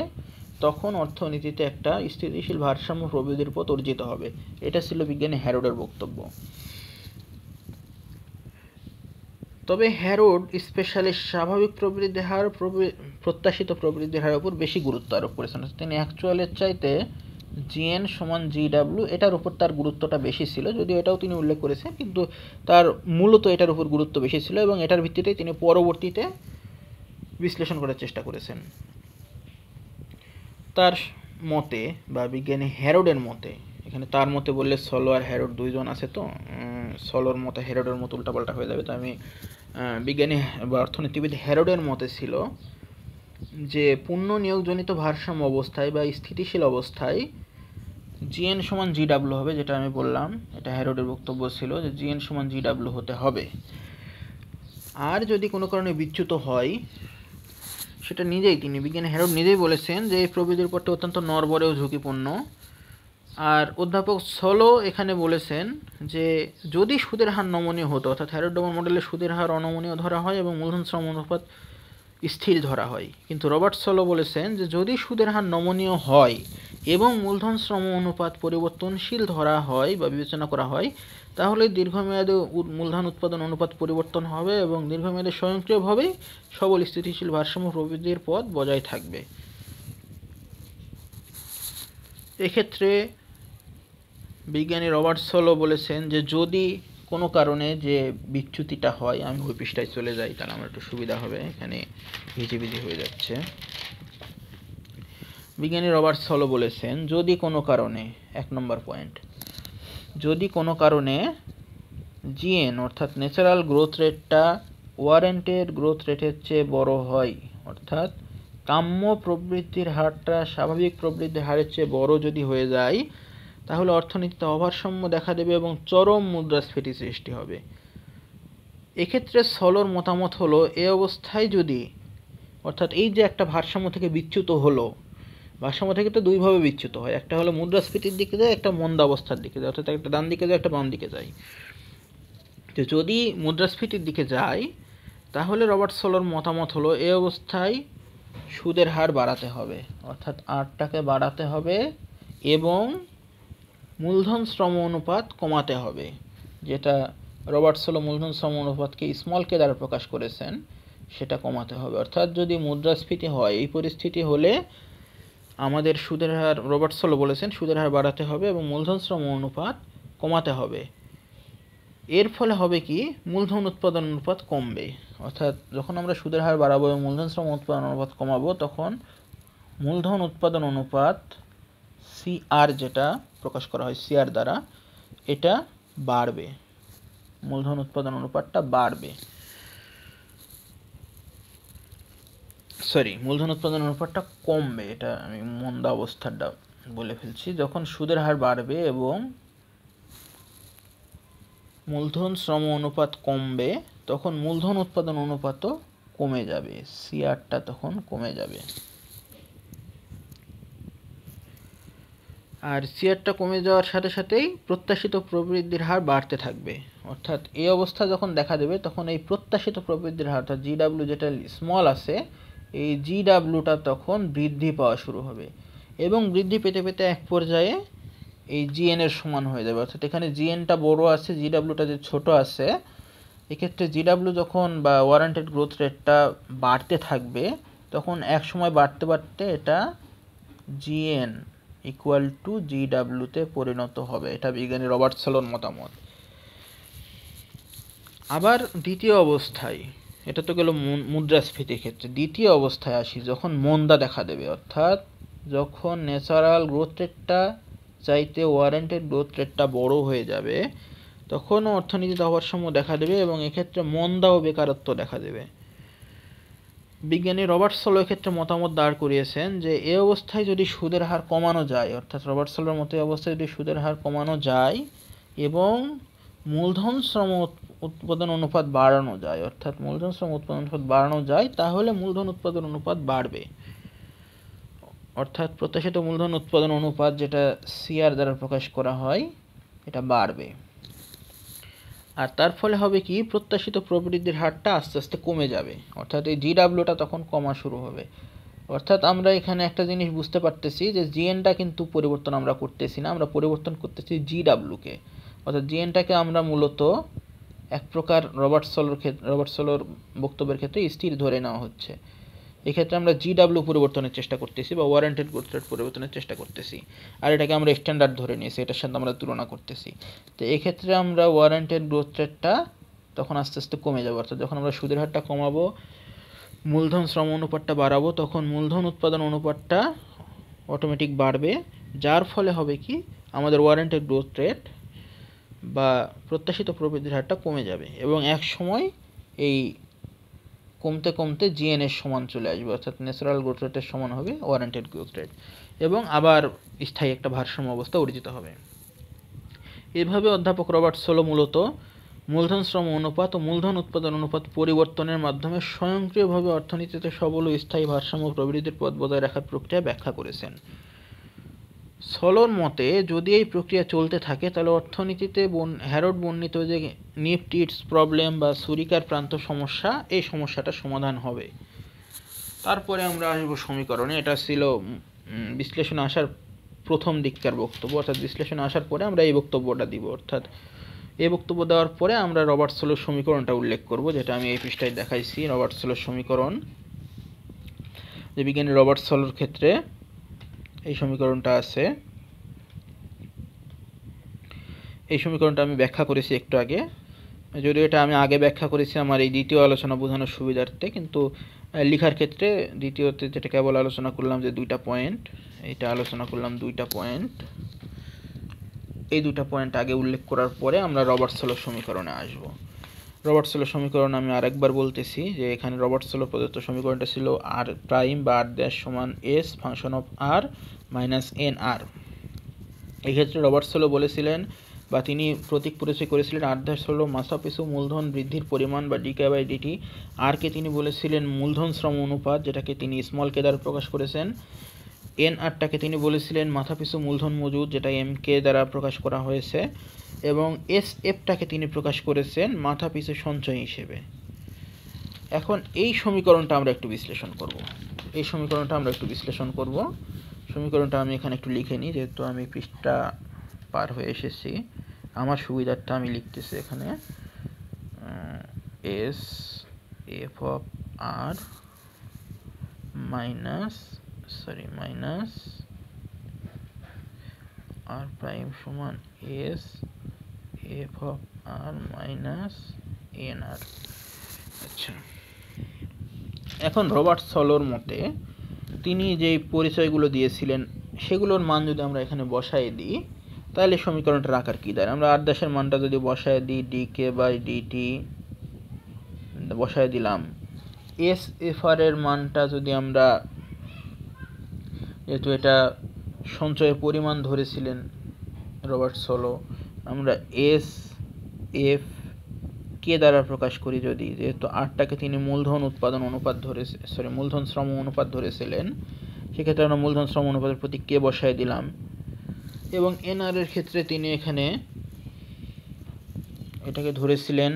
তখন অর্থনীতিতে একটা স্থিতিশীল ভারসাম্য প্রবৃদ্ধির পথ অর্জিত হবে। এটা ছিল বিজ্ঞানী হ্যারোডের বক্তব্য। তবে হ্যারোড স্পেশালি স্বাভাবিক প্রবৃদ্ধির হার প্রত্যাশিত প্রবৃদ্ধির হারের উপর বেশি গুরুত্ব আরোপ করেছেন। তিনি অ্যাকচুয়ালের চাইতে GN সমান GW এটার উপর তার গুরুত্বটা বেশি ছিল, যদিও এটাও তিনি উল্লেখ করেছেন, কিন্তু তার মূলত এটার উপর গুরুত্ব বেশি ছিল এবং এটার ভিত্তিতে তিনি পরবর্তীতে বিশ্লেষণ করার চেষ্টা করেছেন। তার মতে বা বিজ্ঞানী হ্যারোডের মতে, এখানে তার মতে বললে সোলো আর হ্যারোড দুইজন আছে, তো সোলোর মতে হ্যারোডের মতো উল্টাপাল্টা হয়ে যাবে, তো আমি বিজ্ঞানী বা অর্থনীতিবিদ হ্যারোডের মতে ছিল যে পূর্ণ নিয়োগজনিত ভারসাম্য অবস্থায় বা স্থিতিশীল অবস্থায় GN সমান GW হবে, যেটা আমি বললাম। এটা হ্যারোডের বক্তব্য ছিল যে GN সমান GW হতে হবে। আর যদি কোনো কারণে বিচ্যুত হয়, সেটা তিনি বিজ্ঞানী হ্যারোড নিজেই বলেছেন যে এই প্রবৃদ্ধির পথটা অত্যন্ত নড়বড়ে ও ঝুঁকিপূর্ণ। আর অধ্যাপক সোলো এখানে বলেছেন যে যদি সুদের হার নমনীয় হতো, অর্থাৎ হ্যারোড-ডোমান মডেলে সুদের হার অনমনীয় ধরা হয় এবং মূলধন শ্রম অনুপাত স্থির ধরা হয়, কিন্তু রবার্ট সোলো বলেছেন যে যদি সুদের হার নমনীয় হয় এবং মূলধন শ্রম অনুপাত পরিবর্তনশীল ধরা হয় বা বিবেচনা করা হয়, তাহলে দীর্ঘমেয়াদে মূলধন উৎপাদন অনুপাত পরিবর্তন হবে এবং দীর্ঘমেয়াদে স্বয়ংক্রিয়ভাবে সবল স্থিতিশীল ভারসাম্য প্রবৃদ্ধির পথ বজায় থাকবে। এক্ষেত্রে বিজ্ঞানী রবার্ট সোলো বলেছেন যে যদি কোনো কারণে যে বিচ্যুতিটা হয়, আমি ওই পৃষ্ঠায় চলে যাই তাহলে আমার একটু সুবিধা হবে, এখানে ভিজিবিজি হয়ে যাচ্ছে। বিজ্ঞানী রবার্ট সলো বলেছেন, যদি কোনো কারণে 1 নম্বর পয়েন্ট, যদি কোনো কারণে জিএন অর্থাৎ ন্যাচারাল গ্রোথ রেটটা ওয়ারেন্টেড গ্রোথ রেটের চেয়ে বড় হয়, অর্থাৎ কাম্য প্রবৃদ্ধির হারটা স্বাভাবিক প্রবৃদ্ধির হারের চেয়ে বড় যদি হয়ে যায়, তাহলে অর্থনীতিতে অভারসাম্য দেখা দেবে এবং চরম মুদ্রাস্ফীতি সৃষ্টি হবে। এক্ষেত্রে সলোর মতামত হলো, এ অবস্থায় যদি, অর্থাৎ এই যে একটা ভারসাম্য থেকে বিচ্যুত হলো, ভারসাম্য থেকে তো দুইভাবে বিচ্যুত হয়, একটা হলো মুদ্রাস্ফীতির দিকে যায়, একটা মন্দা অবস্থার দিকে যায়, অর্থাৎ একটা ডান দিকে যায়, একটা বাম দিকে যায়। তো যদি মুদ্রাস্ফীতির দিকে যায়, তাহলে রবার্ট সলোর মতামত হলো, এ অবস্থায় সুদের হার বাড়াতে হবে, অর্থাৎ 8টাকে বাড়াতে হবে এবং মূলধন শ্রম অনুপাত কমাতে হবে, যেটা রবার্ট সলো মূলধন শ্রম অনুপাতকে স্মল কে দ্বারা প্রকাশ করেছেন, সেটা কমাতে হবে। অর্থাৎ যদি মুদ্রাস্ফীতি হয়, এই পরিস্থিতি হলে আমাদের সুদের হার, রবার্ট সলো বলেছেন, সুদের হার বাড়াতে হবে এবং মূলধন শ্রম অনুপাত কমাতে হবে। এর ফলে হবে কি, মূলধন উৎপাদন অনুপাত কমবে, অর্থাৎ যখন আমরা সুদের হার বাড়াবো এবং মূলধন শ্রম উৎপাদন অনুপাত কমাবো, তখন মূলধন উৎপাদন অনুপাত সিআর, যেটা প্রকাশ করা হয় সিআর দ্বারা, এটা বাড়বে, মূলধন উৎপাদন অনুপাতটা বাড়বে, মূলধন উৎপাদন অনুপাতটা কমবে, এটা আমি মন্দা অবস্থাটা বলে ফেলছি। যখন সুদের হার বাড়বে এবং মূলধন শ্রম অনুপাত কমবে, তখন মূলধন উৎপাদন অনুপাতও কমে যাবে, সিআরটা তখন কমে যাবে। আর সিআরটা কমে যাওয়ার সাথে সাথেই প্রত্যাশিত প্রবৃদ্ধির হার বাড়তে থাকবে, অর্থাৎ এই অবস্থা যখন দেখা দেবে, তখন এই প্রত্যাশিত প্রবৃদ্ধির হার, অর্থাৎ জিডাব্লিউ যেটা স্মল আছে, এই জিডাব্লিউটা তখন বৃদ্ধি পাওয়া শুরু হবে এবং বৃদ্ধি পেতে পেতে এক পর্যায়ে এই জিএন এর সমান হয়ে যাবে। অর্থাৎ এখানে জিএনটা বড় আছে, জিডাব্লিউটা যে ছোট আছে, এক্ষেত্রে জিডাব্লিউ যখন বা ওয়ারেন্টেড গ্রোথ রেটটা বাড়তে থাকবে, তখন এক সময় বাড়তে বাড়তে এটা জিএন ইকুয়াল টু জিডাব্লিউতে পরিণত হবে। এটা বিজ্ঞানী রবার্ট সলোর মতামত। আবার দ্বিতীয় অবস্থায়, এটা তো গেল মুদ্রাস্ফীতির ক্ষেত্রে, দ্বিতীয় অবস্থায় আসি, যখন মন্দা দেখা দেবে, অর্থাৎ যখন ন্যাচারাল গ্রোথ রেটটা চাইতে ওয়ারেন্টেড গ্রোথ রেটটা বড় হয়ে যাবে, তখনও অর্থনীতিতে অভারসাম্য দেখা দেবে এবং এক্ষেত্রে মন্দা ও বেকারত্ব দেখা দেবে। বিজ্ঞানী রবার্ট সলো এক্ষেত্রে মতামত দাঁড় করিয়েছেন যে, এ অবস্থায় যদি সুদের হার কমানো যায়, অর্থাৎ রবার্ট সলোর মতো এই অবস্থায় যদি সুদের হার কমানো যায় এবং মূলধন শ্রম উৎপাদন অনুপাত বাড়ানো যায়, অর্থাৎ মূলধন শ্রম উৎপাদন অনুপাত বাড়ানো যায়, তাহলে মূলধন উৎপাদন অনুপাত বাড়বে, অর্থাৎ প্রত্যাশিত মূলধন উৎপাদন অনুপাত, যেটা সিআর দ্বারা প্রকাশ করা হয়, এটা বাড়বে। আর তার ফলে হবে কি, প্রত্যাশিত প্রবৃদ্ধির হারটা আস্তে আস্তে কমে যাবে, অর্থাৎ এই জিডাব্লিউটা তখন কমা শুরু হবে। অর্থাৎ আমরা এখানে একটা জিনিস বুঝতে পারতেছি যে জিএনটা কিন্তু পরিবর্তন আমরা করতেছি না, আমরা পরিবর্তন করতেছি জিডাব্লিউকে, অর্থাৎ জিএনটাকে আমরা মূলত এক প্রকার রবার্ট সলোর বক্তব্যের ক্ষেত্রে স্থির ধরে নেওয়া হচ্ছে। এক্ষেত্রে আমরা জিডাব্লিউ পরিবর্তনের চেষ্টা করতেছি বা ওয়ারেন্টেড গ্রোথ রেট পরিবর্তনের চেষ্টা করতেছি, আর এটাকে আমরা স্ট্যান্ডার্ড ধরে নিয়েছি, এটার সাথে আমরা তুলনা করতেছি। তো এক্ষেত্রে আমরা ওয়ারেন্টেড গ্রোথ রেটটা তখন আস্তে আস্তে কমে যাবে, অর্থাৎ যখন আমরা সুদের হারটা কমাবো, মূলধন শ্রম অনুপাতটা বাড়াবো, তখন মূলধন উৎপাদন অনুপাতটা অটোমেটিক বাড়বে, যার ফলে হবে কি, আমাদের ওয়ারেন্টেড গ্রোথ রেট বা প্রত্যাশিত প্রবৃদ্ধির হারটা কমে যাবে এবং এক সময় এই কমতে কমতে জিএন এর সমান চলে আসবে, অর্থাৎ ন্যাচারাল গ্রোথ রেটের সমান হবে ওয়ারেন্টেড গ্রোথ রেট, এবং আবার স্থায়ী একটা ভারসাম্য অবস্থা অর্জিত হবে। এভাবে অধ্যাপক রবার্ট সলো মূলত মূলধন শ্রম অনুপাত ও মূলধন উৎপাদন অনুপাত পরিবর্তনের মাধ্যমে স্বয়ংক্রিয়ভাবে অর্থনীতিতে সবল ও স্থায়ী ভারসাম্য প্রবৃদ্ধির পথ বজায় রাখার প্রক্রিয়া ব্যাখ্যা করেছেন। সলোর মতে, যদি এই প্রক্রিয়া চলতে থাকে, তাহলে অর্থনীতিতে হ্যারড বর্ণিত যে নিফটিটস প্রবলেম বা ছুরিকার প্রান্ত সমস্যা, এই সমস্যাটা সমাধান হবে। তারপরে আমরা আসবো সমীকরণে। এটা ছিল বিশ্লেষণে আসার প্রথম দিককার বক্তব্য, অর্থাৎ বিশ্লেষণে আসার পরে আমরা এই বক্তব্যটা দিব, অর্থাৎ এই বক্তব্য দেওয়ার পরে আমরা রবার্ট সলোর সমীকরণটা উল্লেখ করব, যেটা আমি এই পৃষ্ঠায় দেখাইছি। রবার্ট সলোর সমীকরণ, যে বিজ্ঞানী রবার্ট সলোর ক্ষেত্রে এই সমীকরণটা আছে, এই সমীকরণটা আমি ব্যাখ্যা করেছি একটু আগে। যদিও এটা আমি আগে ব্যাখ্যা করেছি আমার এই দ্বিতীয় আলোচনা বোঝানোর সুবিধার্থে, কিন্তু লেখার ক্ষেত্রে দ্বিতীয়তে যেটা কেবল আলোচনা করলাম যে দুইটা পয়েন্ট, এটা আলোচনা করলাম দুইটা পয়েন্ট, এই দুইটা পয়েন্ট আগে উল্লেখ করার পরে আমরা রবার্টস-সলোর সমীকরণে আসব। রবার্টস-সলোর সমীকরণ আমি আরেকবার বলতেছি যে এখানে রবার্টস-সলোর প্রদত্ত সমীকরণটা ছিল আর প্রাইম বা আর ড্যাশ সমান s function of r minus n r. এক্ষেত্রে রবার্টস-সলো বলেছিলেন বা তিনি প্রতীক পরিচয় করেছিলেন আর ড্যাশ হলো মাথাপিছু মূলধন বৃদ্ধির পরিমাণ বা ডিকে বাই ডিটি, আরকে তিনি বলেছিলেন মূলধন শ্রম অনুপাত, যেটাকে তিনি স্মল কে দ্বারা প্রকাশ করেছেন। এন আরটাকে তিনি বলেছিলেন মাথাপিছু মূলধন মজুদ, যেটা এম কে দ্বারা প্রকাশ করা হয়েছে, এবং এস এফটাকে তিনি প্রকাশ করেছেন মাথাপিছু সঞ্চয় হিসেবে। এখন এই সমীকরণটা আমরা একটু বিশ্লেষণ করব। সমীকরণটা আমি এখানে একটু লিখে নিই, যেহেতু আমি পৃষ্ঠা পার হয়ে এসেছি, আমার সুবিধার্থে আমি লিখতেছি এখানে s F of r minus r prime সমান s F of r minus n r. আচ্ছা, এখন রবার্টস-সলোর মতে তিনি যেই পরিচয়গুলো দিয়েছিলেন সেগুলোর মান যদি আমরা এখানে বসায় দিই, তাহলে সমীকরণটার আকার কী দাঁড়ায়? আমরা আর ড্যাশের মানটা যদি বসায় দিই, ডিকে বাই ডিটি বসায় দিলাম, এস এফ আর এর মানটা যদি আমরা, যেহেতু এটা সঞ্চয়ের পরিমাণ ধরেছিলেন রবার্টস-সলো, আমরা এস এফ কে দ্বারা প্রকাশ করি যদি, যেহেতু আরটাকে তিনি মূলধন শ্রম অনুপাত ধরেছিলেন, সেক্ষেত্রে আমরা মূলধন শ্রম অনুপাতের প্রতি কে বসায় দিলাম, এবং এনআর এর ক্ষেত্রে তিনি এখানে এটাকে ধরেছিলেন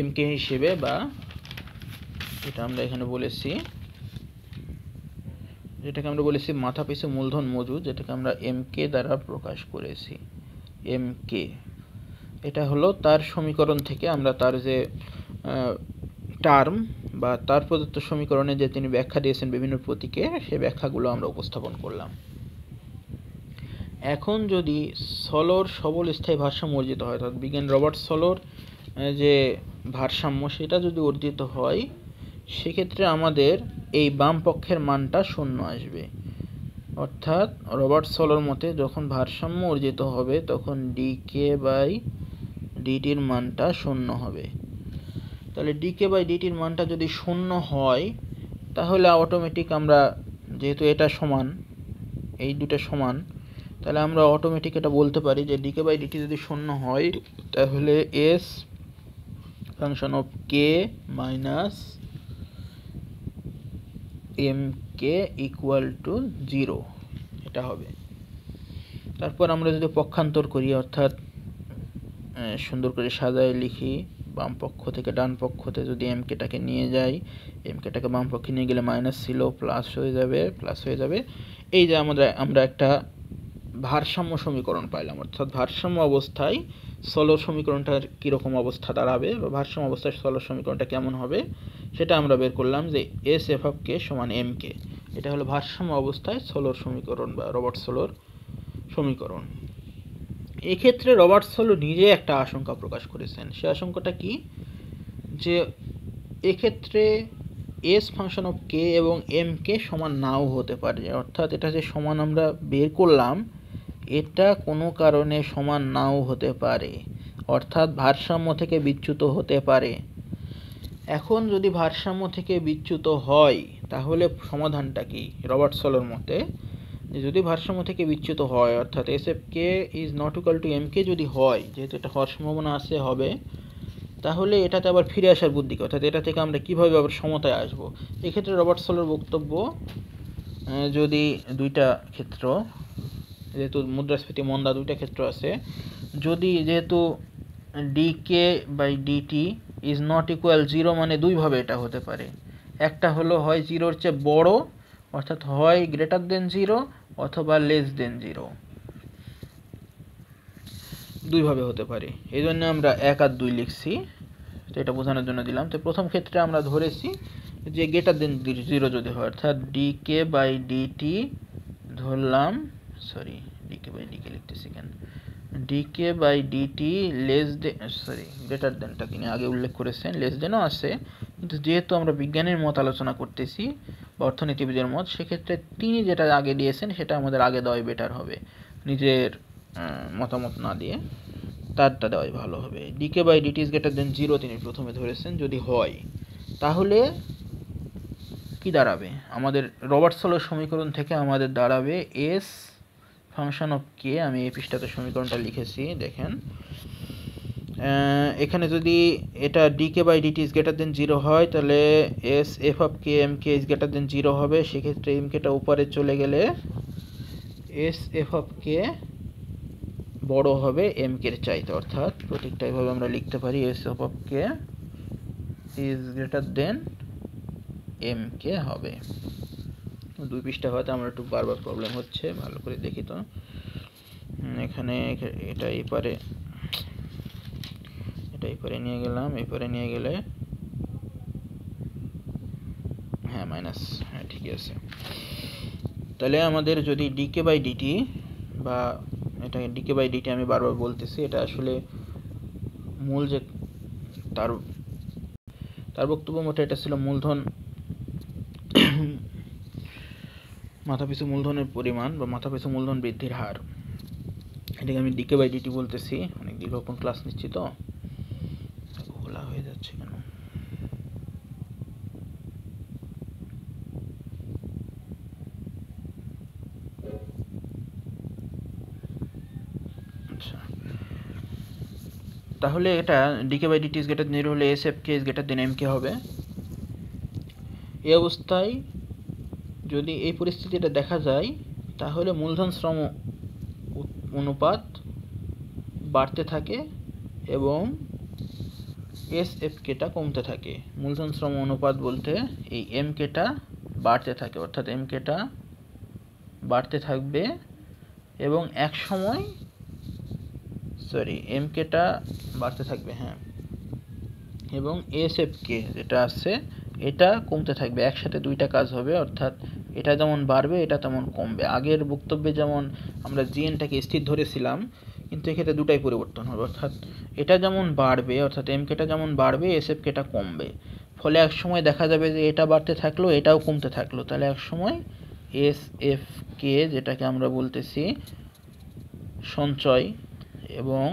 এম কে হিসেবে, বা এটা আমরা এখানে বলেছি, যেটাকে আমরা বলেছি মাথাপিছু মূলধন মজুদ, যেটাকে আমরা এম কে দ্বারা প্রকাশ করেছি, এম কে। এটা হলো তার সমীকরণ থেকে আমরা তার যে টার্ম বা তার প্রদত্ত সমীকরণে যে তিনি ব্যাখ্যা দিয়েছেন বিভিন্ন প্রতীকে, সেই ব্যাখ্যাগুলো আমরা উপস্থাপন করলাম। এখন যদি সলোর সবল স্থায়ী ভারসাম্য অর্জিত হয়, অর্থাৎ বিজ্ঞান রবার্টস-সলোর যে ভারসাম্য সেটা যদি অর্জিত হয়, সেক্ষেত্রে আমাদের এই বাম পক্ষের মানটা শূন্য আসবে। অর্থাৎ রবার্টস-সলোর মতে যখন ভারসাম্য অর্জিত হবে তখন ডিকে বাই ডিটির মানটা শূন্য হবে। তাহলে ডিকে বাই ডিটির মানটা যদি শূন্য হয়, তাহলে অটোমেটিক আমরা, যেহেতু এটা সমান, এই দুটো সমান, তাহলে আমরা অটোমেটিক এটা বলতে পারি যে ডিকে বাই ডিটি যদি শূন্য হয়, তাহলে S function of K minus M K equal to 0, এটা হবে। তারপর আমরা যদি পক্ষান্তর করি, অর্থাৎ সুন্দর করে সাজায় লিখি, বাম পক্ষ থেকে ডান পক্ষতে যদি এম কেটাকে নিয়ে যাই, এম কেটাকে বাম পক্ষে নিয়ে গেলে মাইনাস ছিল প্লাস হয়ে যাবে। এই যে আমরা একটা ভারসাম্য সমীকরণ পাইলাম, অর্থাৎ ভারসাম্য অবস্থায় সলোর সমীকরণটার কীরকম অবস্থা দাঁড়াবে বা ভারসাম্য অবস্থায় সলোর সমীকরণটা কেমন হবে, সেটা আমরা বের করলাম যে এস এফ অফ কে সমান এম কে। এটা হলো ভারসাম্য অবস্থায় সলোর সমীকরণ বা রবার্টস-সলোর সমীকরণ। এক্ষেত্রে রবার্টস-সলো নিজে একটা আশঙ্কা প্রকাশ করেছেন। সে আশঙ্কাটা কি? যে এক্ষেত্রে এস ফাংশন অফ কে এবং এম কে সমান নাও হতে পারে, অর্থাৎ এটা যে সমান আমরা বের করলাম, এটা কোনো কারণে সমান নাও হতে পারে, অর্থাৎ ভারসাম্য থেকে বিচ্যুত হতে পারে। এখন যদি ভারসাম্য থেকে বিচ্যুত হয়, তাহলে সমাধানটা কি? রবার্টস-সলোর মতে যদি ভারসাম্য থেকে বিচ্যুত হয়, অর্থাৎ S F K is not equal to M K যদি হয়, যেহেতু এটা হওয়ার সম্ভাবনা আছে হবে, তাহলে এটাতে আবার ফিরে আসার বুদ্ধি, অর্থাৎ এটা থেকে আমরা কীভাবে আবার সমতায় আসবো। এক্ষেত্রে রবার্টস-সলোর বক্তব্য, যদি দুইটা ক্ষেত্র, যেহেতু মুদ্রাস্ফীতি মন্দা দুইটা ক্ষেত্র আছে, যেহেতু DK by DT is not equal 0, মানে দুইভাবে এটা হতে পারে। একটা হলো হয় 0-র চেয়ে বড়, অর্থাৎ হয় গ্রেটার দেন 0 অথবা লেস দেন 0, দুইভাবে হতে পারে। এই জন্য আমরা 1 আর 2 লিখছি, তো এটা বোঝানোর জন্য দিলাম। তো প্রথম ক্ষেত্রে আমরা ধরেছি যে গ্রেটার দেন 0 যদি হয়, অর্থাৎ ডিকে বাই ডিটি ধরলাম, ডিকে বাই ডিকে লিখতেছি কেন, dk by DT less than, sorry greater দেনটা তিনি আগে উল্লেখ করেছেন, লেস দেনও আছে, কিন্তু যেহেতু আমরা বিজ্ঞানের মত আলোচনা করতেছি বা অর্থনীতিবিদের মত, সেক্ষেত্রে তিনি যেটা আগে দিয়েছেন সেটা আমাদের আগে দেওয়াই বেটার হবে, নিজের মতামত না দিয়ে তারটা দেওয়াই ভালো হবে। DK by DT is greater than 0 তিনি প্রথমে ধরেছেন, যদি হয় তাহলে কি দাঁড়াবে, আমাদের রবার্টসলের সমীকরণ থেকে আমাদের দাঁড়াবে এস ফাংশন অফ কে। আমি এই পৃষ্ঠাতে সমীকরণটা লিখেছি, দেখেন এখানে যদি এটা DK by DT is greater than 0 হয়, তাহলে S F of K M K is greater than 0 হবে। সেক্ষেত্রে এম কেটা উপরে চলে গেলে এস এফ অফ কে বড় হবে এম কের চাইতে, অর্থাৎ প্রতীকটা এভাবে আমরা লিখতে পারি, S F of K is greater than M K হবে। দুই পৃষ্ঠা হয়তো আমার একটু বারবার প্রবলেম হচ্ছে, ভালো করে দেখি তো। এখানে এটা এপারে, এটা এপারে নিয়ে গেলাম, এপারে নিয়ে গেলে হ্যাঁ মাইনাস, হ্যাঁ ঠিকই আছে। তাহলে আমাদের যদি ডিকে বাই ডিটি, বা এটা ডিকে বাই ডিটি আমি বারবার বলতেছি, এটা আসলে মূল যে তার বক্তব্য মতে এটা ছিল মূলধন, মাথাপিছু মূলধনের পরিমাণ বা মাথাপিছু মূলধন বৃদ্ধির হার, এটাকে আমি ডিকে বাই ডিটি বলতেছি। অনেক দীর্ঘক্ষণ ক্লাস নিচ্ছি তো খোলা হয়ে যাচ্ছে কেন। আচ্ছা, তাহলে এটা DK by DT is greater than 0 হলে S F K is greater than M K হবে। এই অবস্থায় যদি এই পরিস্থিতিটা দেখা যায়, তাহলে মূলধন শ্রম অনুপাত বাড়তে থাকে এবং এস এফ কেটা কমতে থাকে। মূলধন শ্রম অনুপাত বলতে এই এম কেটা বাড়তে থাকে, অর্থাৎ এম কেটা বাড়তে থাকবে এবং এক সময় এম কেটা বাড়তে থাকবে, হ্যাঁ, এবং এস এফ কে যেটা আছে এটা কমতে থাকবে। একসাথে দুইটা কাজ হবে, অর্থাৎ এটা যেমন বাড়বে এটা তেমন কমবে। আগের বক্তব্যে যেমন আমরা জিএনটাকে স্থির ধরেছিলাম, কিন্তু এক্ষেত্রে দুটাই পরিবর্তন হবে, অর্থাৎ এটা যেমন বাড়বে, অর্থাৎ এম কেটা যেমন বাড়বে এস এফ কেটা কমবে। ফলে এক সময় দেখা যাবে যে এটা বাড়তে থাকলো এটাও কমতে থাকলো, তাহলে এক সময় এস এফ কে যেটাকে আমরা বলতেছি সঞ্চয় এবং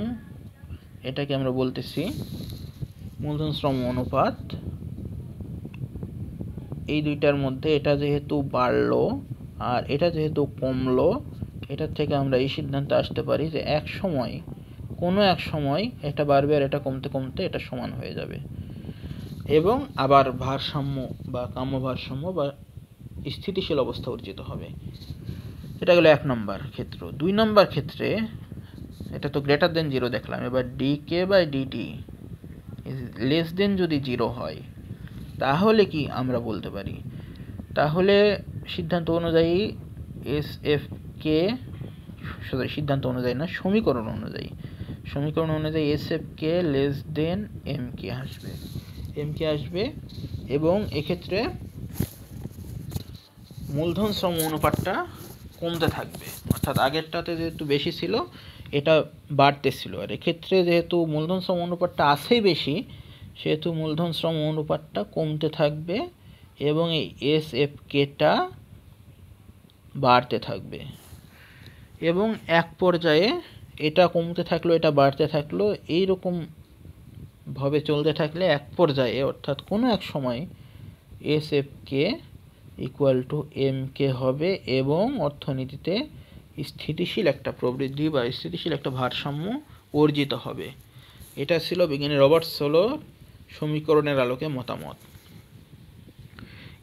এটাকে আমরা বলতেছি মূলধন শ্রম অনুপাত, এই দুইটার মধ্যে এটা যেহেতু বাড়লো আর এটা যেহেতু কমলো, এটার থেকে আমরা এই সিদ্ধান্তে আসতে পারি যে এক সময়, কোনো এক সময় এটা বাড়বে আর এটা কমতে কমতে এটা সমান হয়ে যাবে এবং আবার ভারসাম্য বা কাম্য ভারসাম্য বা স্থিতিশীল অবস্থা অর্জিত হবে। এটা গেল 1 নম্বর ক্ষেত্র। 2 নম্বর ক্ষেত্রে এটা তো গ্রেটার দেন 0 দেখলাম, এবার DK by DT less than যদি 0 হয়, তাহলে কি আমরা বলতে পারি, তাহলে সিদ্ধান্ত অনুযায়ী এস এফ কে, সিদ্ধান্ত অনুযায়ী না, সমীকরণ অনুযায়ী S F k less than M কে আসবে এবং এক্ষেত্রে মূলধন শ্রম অনুপাতটা কমতে থাকবে, অর্থাৎ আগেরটাতে যেহেতু বেশি ছিল এটা বাড়তেছিল, আর এক্ষেত্রে যেহেতু মূলধন শ্রম অনুপাতটা আছেই বেশি, সেহেতু মূলধন শ্রম অনুপাতটা কমতে থাকবে এবং এই এস এফ কেটা বাড়তে থাকবে এবং এক পর্যায়ে এটা কমতে থাকলো এটা বাড়তে থাকলো, এইরকম ভাবে চলতে থাকলে এক পর্যায়ে, অর্থাৎ কোনো এক সময় S F K equal to M K হবে এবং অর্থনীতিতে স্থিতিশীল একটা প্রবৃদ্ধি বা স্থিতিশীল একটা ভারসাম্য অর্জিত হবে। এটা ছিল বিজ্ঞানী রবার্টসলের সমীকরণের আলোকে মতামত।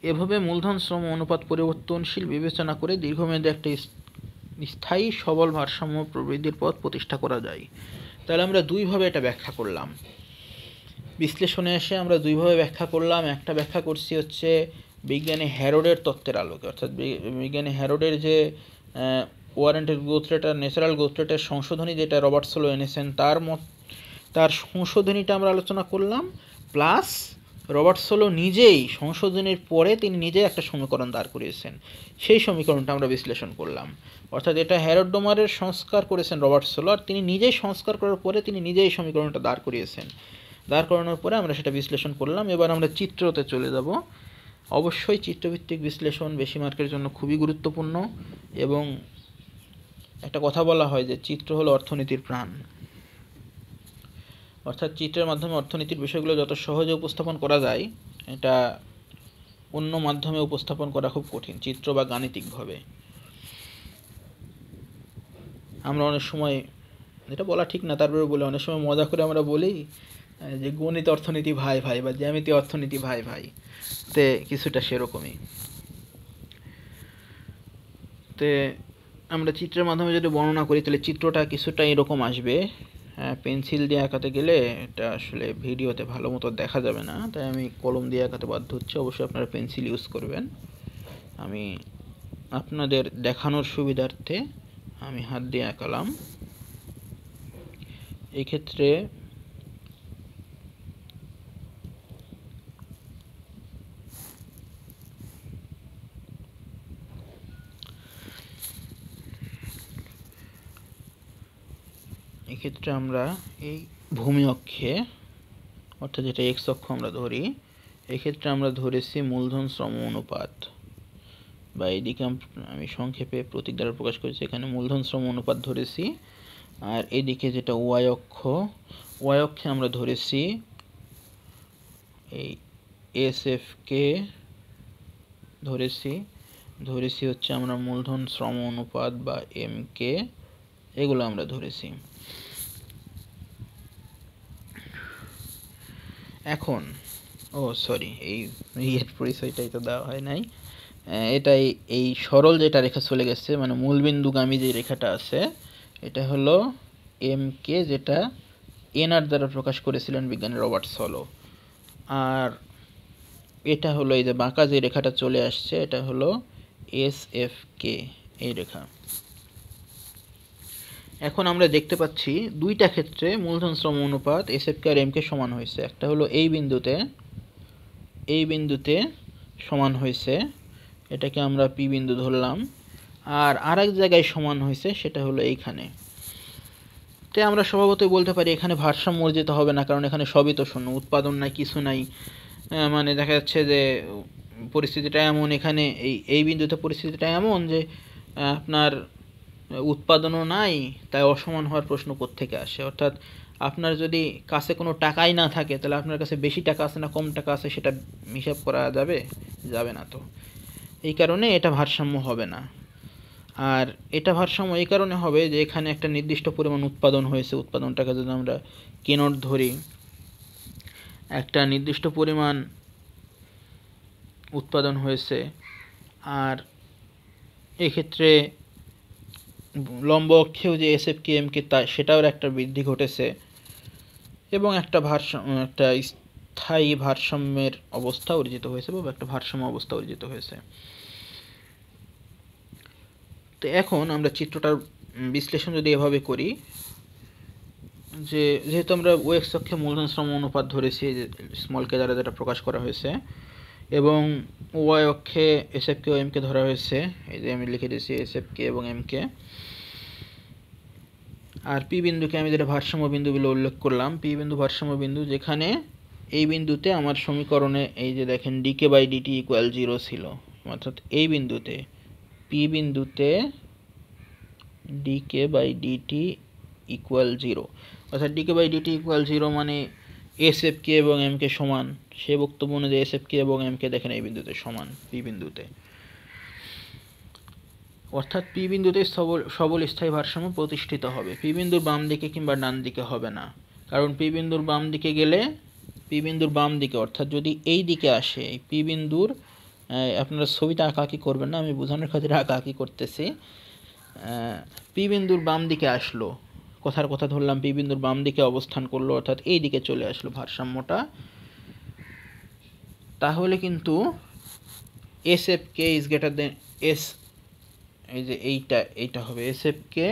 এভাবে মূলধন শ্রম অনুপাত পরিবর্তনশীল বিবেচনা করে দীর্ঘমেয়াদে একটা স্থায়ী সবল ভারসাম্য প্রবৃদ্ধির পথ প্রতিষ্ঠা করা যায়। তাহলে আমরা দুইভাবে এটা ব্যাখ্যা করলাম, বিশ্লেষণে এসে আমরা দুইভাবে ব্যাখ্যা করলাম। একটা ব্যাখ্যা করছি হচ্ছে বিজ্ঞানী হ্যারোডের তত্ত্বের আলোকে, অর্থাৎ বিজ্ঞানী হ্যারোডের যে ওয়ারেন্টেড গ্রোথ রেট আর ন্যাচারাল গ্রোথ রেটের সংশোধনী যেটা রবার্টসল এনেছেন তার সংশোধনীটা আমরা আলোচনা করলাম, প্লাস রবার্ট সোলো নিজেই সংশোধনের পরে তিনি নিজেই একটা সমীকরণ দাঁড় করিয়েছেন, সেই সমীকরণটা আমরা বিশ্লেষণ করলাম। অর্থাৎ এটা হ্যারল্ড ডোমারের সংস্কার করেছেন রবার্ট সোলো, আর তিনি নিজেই সংস্কার করার পরে তিনি নিজেই সমীকরণটা দাঁড় করিয়েছেন। দাঁড় করানোর পরে আমরা সেটা বিশ্লেষণ করলাম। এবার আমরা চিত্রতে চলে যাব। অবশ্যই চিত্রভিত্তিক বিশ্লেষণ বেশি মার্কের জন্য খুবই গুরুত্বপূর্ণ, এবং একটা কথা বলা হয় যে চিত্র হলো অর্থনীতির প্রাণ। অর্থাৎ চিত্রের মাধ্যমে অর্থনীতির বিষয়গুলো যত সহজে উপস্থাপন করা যায়, এটা অন্য মাধ্যমে উপস্থাপন করা খুব কঠিন, চিত্র বা গাণিতিকভাবে। আমরা অনেক সময়, এটা বলা ঠিক না, তারপরে বলে অনেক সময় মজা করে আমরা বলি যে গণিত অর্থনীতি ভাই ভাই, বা জ্যামিতি অর্থনীতি ভাই ভাই, তে কিছুটা সেরকমই। তে আমরা চিত্রের মাধ্যমে যদি বর্ণনা করি তাহলে চিত্রটা কিছুটা এরকম আসবে। পেন্সিল দিয়ে আঁকাতে গেলে এটা আসলে ভিডিওতে ভালো মতো দেখা যাবে না, তাই আমি কলম দিয়ে আঁকাতে বাধ্য হচ্ছে। অবশ্যই আপনারা পেন্সিল ইউজ করবেন। আমি আপনাদের দেখানোর সুবিধার্থে আমি হাত দিয়ে আঁকালাম। এই ক্ষেত্রে আমরা এই ভূমি অক্ষে, অর্থাৎ যেটা এক্স অক্ষ আমরা ধরি, এক্ষেত্রে আমরা ধরেছি মূলধন শ্রম অনুপাত, বা এইদিকে আমি সংক্ষেপে প্রতীক দ্বারা প্রকাশ করেছি, এখানে মূলধন শ্রম অনুপাত ধরেছি। আর এদিকে যেটা ওয়াই অক্ষে আমরা ধরেছি এই এস এফ কে ধরেছি হচ্ছে আমরা মূলধন শ্রম অনুপাত বা এম কে, এগুলো আমরা ধরেছি। এখন এই পরিচয়টাই তো দেওয়া হয় নাই। এটাই এই সরল যেটা রেখা চলে গেছে, মানে মূলবিন্দুগামী যে রেখাটা আছে, এটা হলো এম কে, যেটা এনআর দ্বারা প্রকাশ করেছিলেন বিজ্ঞানী রবার্ট সোলো। আর এটা হলো এই যে বাঁকা যে রেখাটা চলে আসছে, এটা হলো এস এফ কে, এই রেখা। এখন আমরা দেখতে পাচ্ছি দুইটা ক্ষেত্রে মূলধন শ্রম অনুপাত এস এফ কে আর এম কে সমান হয়েছে। একটা হলো এই বিন্দুতে সমান হয়েছে, এটাকে আমরা পি বিন্দু ধরলাম। আর আরেক জায়গায় সমান হয়েছে, সেটা হলো এইখানে। তো আমরা স্বভাবতই বলতে পারি এখানে ভারসাম্য অর্জিত হবে না, কারণ এখানে সবই তো শূন্য, উৎপাদন নাই, কিছু নাই। মানে দেখা যাচ্ছে যে পরিস্থিতিটা এমন, এখানে এই বিন্দুতে পরিস্থিতিটা এমন যে আপনার উৎপাদনও নাই, তাই অসমান হওয়ার প্রশ্ন কোত্থেকে আসে? অর্থাৎ আপনার যদি কাছে কোনো টাকাই না থাকে, তাহলে আপনার কাছে বেশি টাকা আছে না কম টাকা আছে সেটা হিসাব করা যাবে না। তো এই কারণে এটা ভারসাম্য হবে না। আর এটা ভারসাম্য এই কারণে হবে যে এখানে একটা নির্দিষ্ট পরিমাণ উৎপাদন হয়েছে, উৎপাদনটাকে যদি আমরা কেনট ধরি, একটা নির্দিষ্ট পরিমাণ উৎপাদন হয়েছে। আর এক্ষেত্রে লম্ব অক্ষেও যে S F K M K সেটাও একটা বৃদ্ধি ঘটেছে, এবং একটা স্থায়ী ভারসাম্যের অবস্থা অর্জিত হয়েছে, বা একটা ভারসাম্য অবস্থা অর্জিত হয়েছে। তো এখন আমরা চিত্রটার বিশ্লেষণ যদি এভাবে করি, যেহেতু আমরা ওএক্স অক্ষে মূলধন শ্রম অনুপাত ধরেছি, স্মল কে দ্বারা যেটা প্রকাশ করা হয়েছে, এবং ওয়াই অক্ষে এস এফ কে ও এম কে ধরা হয়েছে, এই যে আমি লিখে দিয়েছি এস এফ কে এবং এম কে। আর পি বিন্দুকে আমি যেটা ভারসাম্য বিন্দু বলে উল্লেখ করলাম, পি বিন্দু ভারসাম্য বিন্দু, যেখানে এই বিন্দুতে আমার সমীকরণে এই যে দেখেন ডিকে বাই ডিটি ইকুয়াল 0 ছিল। অর্থাৎ এই বিন্দুতে পি বিন্দুতে ডিকে বাই ডিটি ইকুয়াল 0, অর্থাৎ ডিকে বাই ডিটি ইকুয়াল 0 মানে এস এফ কে এবং এম কে সমান। সে বক্তব্য অনুযায়ী এস এফ কে এবং এম কে দেখেন এই বিন্দুতে সমান, পি বিন্দুতে। অর্থাৎ পি বিন্দুতে সবল স্থায়ী ভারসাম্য প্রতিষ্ঠিত হবে। পি বিন্দুর বাম দিকে কিংবা ডান দিকে হবে না, কারণ পি বিন্দুর বাম দিকে গেলে, পি বিন্দুর বাম দিকে অর্থাৎ যদি এই দিকে আসে, এই পি বিন্দুর, আপনারা ছবিটা আঁকাআঁকি করবেন না, আমি বোঝানোর খাতিরে আঁকাআঁকি করতেছি। পি বিন্দুর বাম দিকে আসলো, কথার কথা ধরলাম পি বিন্দুর বাম দিকে অবস্থান করলো, অর্থাৎ এই দিকে চলে আসলো ভারসাম্যটা, তাহলে কিন্তু S F K is greater then S, এই যে এইটা হবে এস এফ কে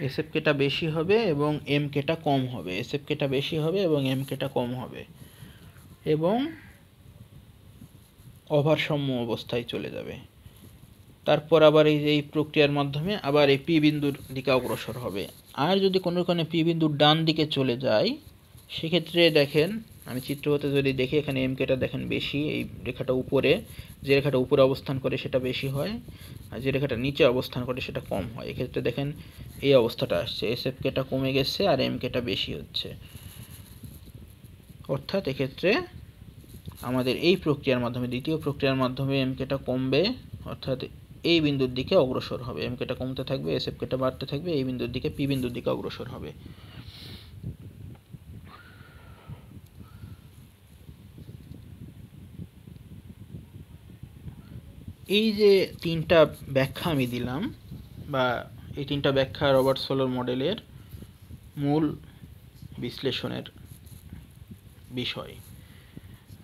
এসএফকেটা বেশি হবে এবং এমকেটা কম হবে, এসএফকেটা বেশি হবে এবং এমকেটা কম হবে, এবং অভারসাম্য অবস্থায় চলে যাবে। তারপর আবার এই প্রক্রিয়ার মাধ্যমে আবার এই পি বিন্দুর দিকে অগ্রসর হবে। আর যদি কোনো কারণে পি বিন্দুর ডান দিকে চলে যায়, সেক্ষেত্রে দেখেন আমি চিত্রগত যদি দেখি, এখানে এমকেটা দেখেন বেশি, এই রেখাটা উপরে, যে রেখাটা উপরে অবস্থান করে সেটা বেশি হয়, আর যে রেখাটা নিচে অবস্থান করে সেটা কম হয়। এক্ষেত্রে দেখেন এই অবস্থাটা আসছে, এসএফকেটা কমে গেছে আর এমকেটা বেশি হচ্ছে। অর্থাৎ এক্ষেত্রে আমাদের এই প্রক্রিয়ার মাধ্যমে, দ্বিতীয় প্রক্রিয়ার মাধ্যমে এমকেটা কমবে, অর্থাৎ এই বিন্দুর দিকে অগ্রসর হবে, এমকেটা কমতে থাকবে, এসএফকেটা বাড়তে থাকবে, এই বিন্দুর দিকে, পি বিন্দুর দিকে অগ্রসর হবে। এই যে তিনটা ব্যাখ্যা আমি দিলাম, বা এই তিনটা ব্যাখ্যা রবার্ট সোলোর মডেলের মূল বিশ্লেষণের বিষয়।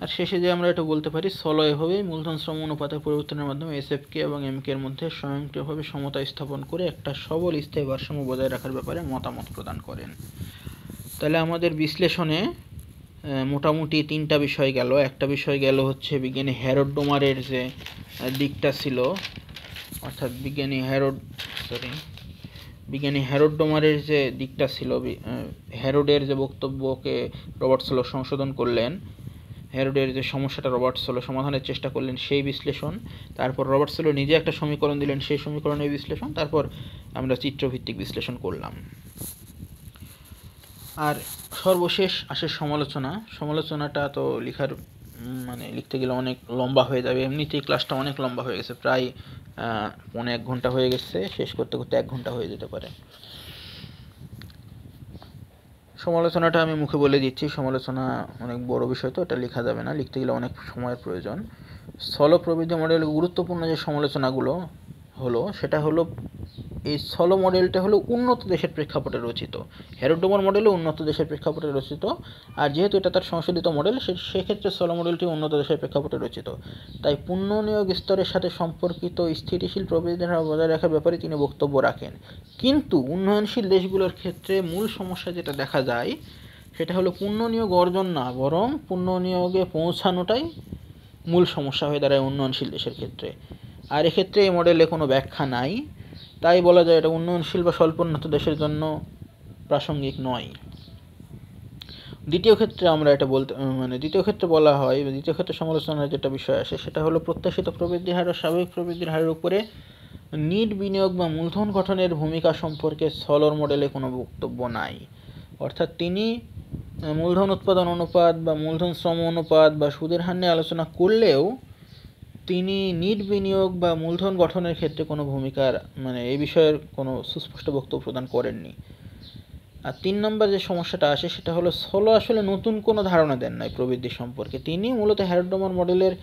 আর শেষে যে আমরা এটা বলতে পারি, সোলো এভাবেই মূলধন শ্রম অনুপাতের পরিবর্তনের মাধ্যমে এসএফকে এবং এমকে এর মধ্যে স্বয়ংক্রিয়ভাবে সমতা স্থাপন করে একটা সবল স্থায়ী ভারসাম্য বজায় রাখার ব্যাপারে মতামত প্রদান করেন। তাহলে আমাদের বিশ্লেষণে মোটামুটি তিনটা বিষয় গেল। একটা বিষয় গেল হচ্ছে বিজ্ঞানী হ্যারড ডোমারের যে দিকটা ছিল, অর্থাৎ বিজ্ঞানী হ্যারড ডোমারের যে দিকটা ছিল, হ্যারডের যে বক্তব্যকে রবার্ট সোলো সংশোধন করলেন, হ্যারডের যে সমস্যাটা রবার্ট সোলো সমাধানের চেষ্টা করলেন সেই বিশ্লেষণ, তারপর রবার্ট সোলো নিজে একটা সমীকরণ দিলেন সেই সমীকরণের বিশ্লেষণ, তারপর আমরা চিত্রভিত্তিক বিশ্লেষণ করলাম। আর সর্বশেষ আসে সমালোচনা। সমালোচনাটা তো লিখতে গেলে অনেক লম্বা হয়ে যাবে, এমনিতেই ক্লাসটা অনেক লম্বা হয়ে গেছে, প্রায় 1.5 ঘন্টা হয়ে গেছে, শেষ করতে করতে 1 ঘন্টা হয়ে যেতে পারে। সমালোচনাটা আমি মুখে বলে দিচ্ছি, সমালোচনা অনেক বড় বিষয় তো, এটা লেখা যাবে না, লিখতে গেলে অনেক সময়ের প্রয়োজন। সোলো প্রবৃদ্ধি মডেলের গুরুত্বপূর্ণ যে সমালোচনাগুলো হলো, সেটা হলো এই সোলো মডেলটা হলো উন্নত দেশের প্রেক্ষাপটে রচিত, হ্যারড ডোমার মডেলও উন্নত দেশের প্রেক্ষাপটে রচিত, আর যেহেতু এটা তার সংশোধিত মডেল, সেক্ষেত্রে সোলো মডেলটি উন্নত দেশের প্রেক্ষাপটে রচিত। তাই পুনর্নিয়োগ স্তরের সাথে সম্পর্কিত স্থিতিশীল প্রবৃদ্ধির হার বজায় রাখার ব্যাপারে তিনি বক্তব্য রাখেন। কিন্তু উন্নয়নশীল দেশগুলোর ক্ষেত্রে মূল সমস্যা যেটা দেখা যায়, সেটা হলো পুনর্নিয়োগ অর্জন না, বরং পুনর্নিয়োগে পৌঁছানোটাই মূল সমস্যা হয়ে দাঁড়ায় উন্নয়নশীল দেশের ক্ষেত্রে। আর এক্ষেত্রে এই মডেলে কোনো ব্যাখ্যা নাই, তাই বলা যায় এটা উন্নয়নশীল বা স্বল্পোন্নত দেশের জন্য প্রাসঙ্গিক নয়। দ্বিতীয় ক্ষেত্রে বলা হয়, দ্বিতীয় ক্ষেত্রে সমালোচনার যেটা বিষয় আসে, সেটা হলো প্রত্যাশিত প্রবৃদ্ধি হার ও স্বাভাবিক প্রবৃদ্ধির হারের উপরে নিট বিনিয়োগ বা মূলধন গঠনের ভূমিকা সম্পর্কে সোলোর মডেলে কোনো বক্তব্য নাই। অর্থাৎ তিনি মূলধন উৎপাদন অনুপাত বা মূলধন শ্রম অনুপাত বা সুদের হার নিয়ে আলোচনা করলেও তিনি নিট বিনিয়োগ বা মূলধন গঠনের ক্ষেত্রে কোনো ভূমিকার এই বিষয়ের কোনো সুস্পষ্ট বক্তব্য প্রদান করেননি। আর 3 নম্বর যে সমস্যাটা আসে, সেটা হলো সোলো আসলে নতুন কোনো ধারণা দেন নাই প্রবৃদ্ধি সম্পর্কে, তিনি মূলত হ্যারড ডোমার মডেলের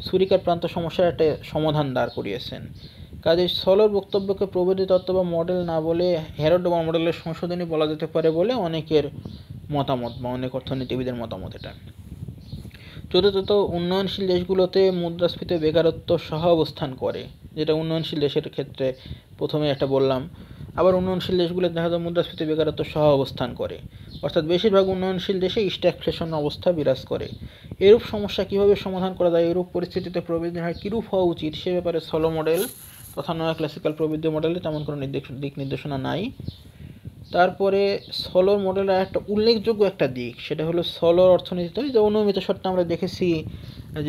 ছুরিকার প্রান্ত সমস্যার একটা সমাধান দাঁড় করিয়েছেন। কাজেই সোলোর বক্তব্যকে প্রবৃদ্ধি তত্ত্ব বা মডেল না বলে হ্যারড ডোমার মডেলের সংশোধনী বলা যেতে পারে বলে অনেকের মতামত, বা অনেক অর্থনীতিবিদের মতামত এটা। চতুর্থত, উন্নয়নশীল দেশগুলোতে মুদ্রাস্ফীতি বেকারত্ব সহ অবস্থান করে, যেটা উন্নয়নশীল দেশের ক্ষেত্রে প্রথমে একটা বললাম। আবার উন্নয়নশীল দেশগুলোতে দেখা যায় মুদ্রাস্ফীতি বেকারত্ব সহ অবস্থান করে, অর্থাৎ বেশিরভাগ উন্নয়নশীল দেশে স্ট্যাগফ্লেশন অবস্থা বিরাজ করে। এরূপ সমস্যা কীভাবে সমাধান করা যায়, এরূপ পরিস্থিতিতে প্রবৃদ্ধির হার কীরূপ হওয়া উচিত, সে ব্যাপারে সোলো মডেল তথা নয়া ক্লাসিক্যাল প্রবৃদ্ধি মডেলে তেমন কোনো দিক নির্দেশনা নাই। তারপরে সোলোর মডেলের একটা উল্লেখযোগ্য একটা দিক, সেটা হলো সোলোর অর্থনীতিতে যে অনুমিত শর্তে আমরা দেখেছি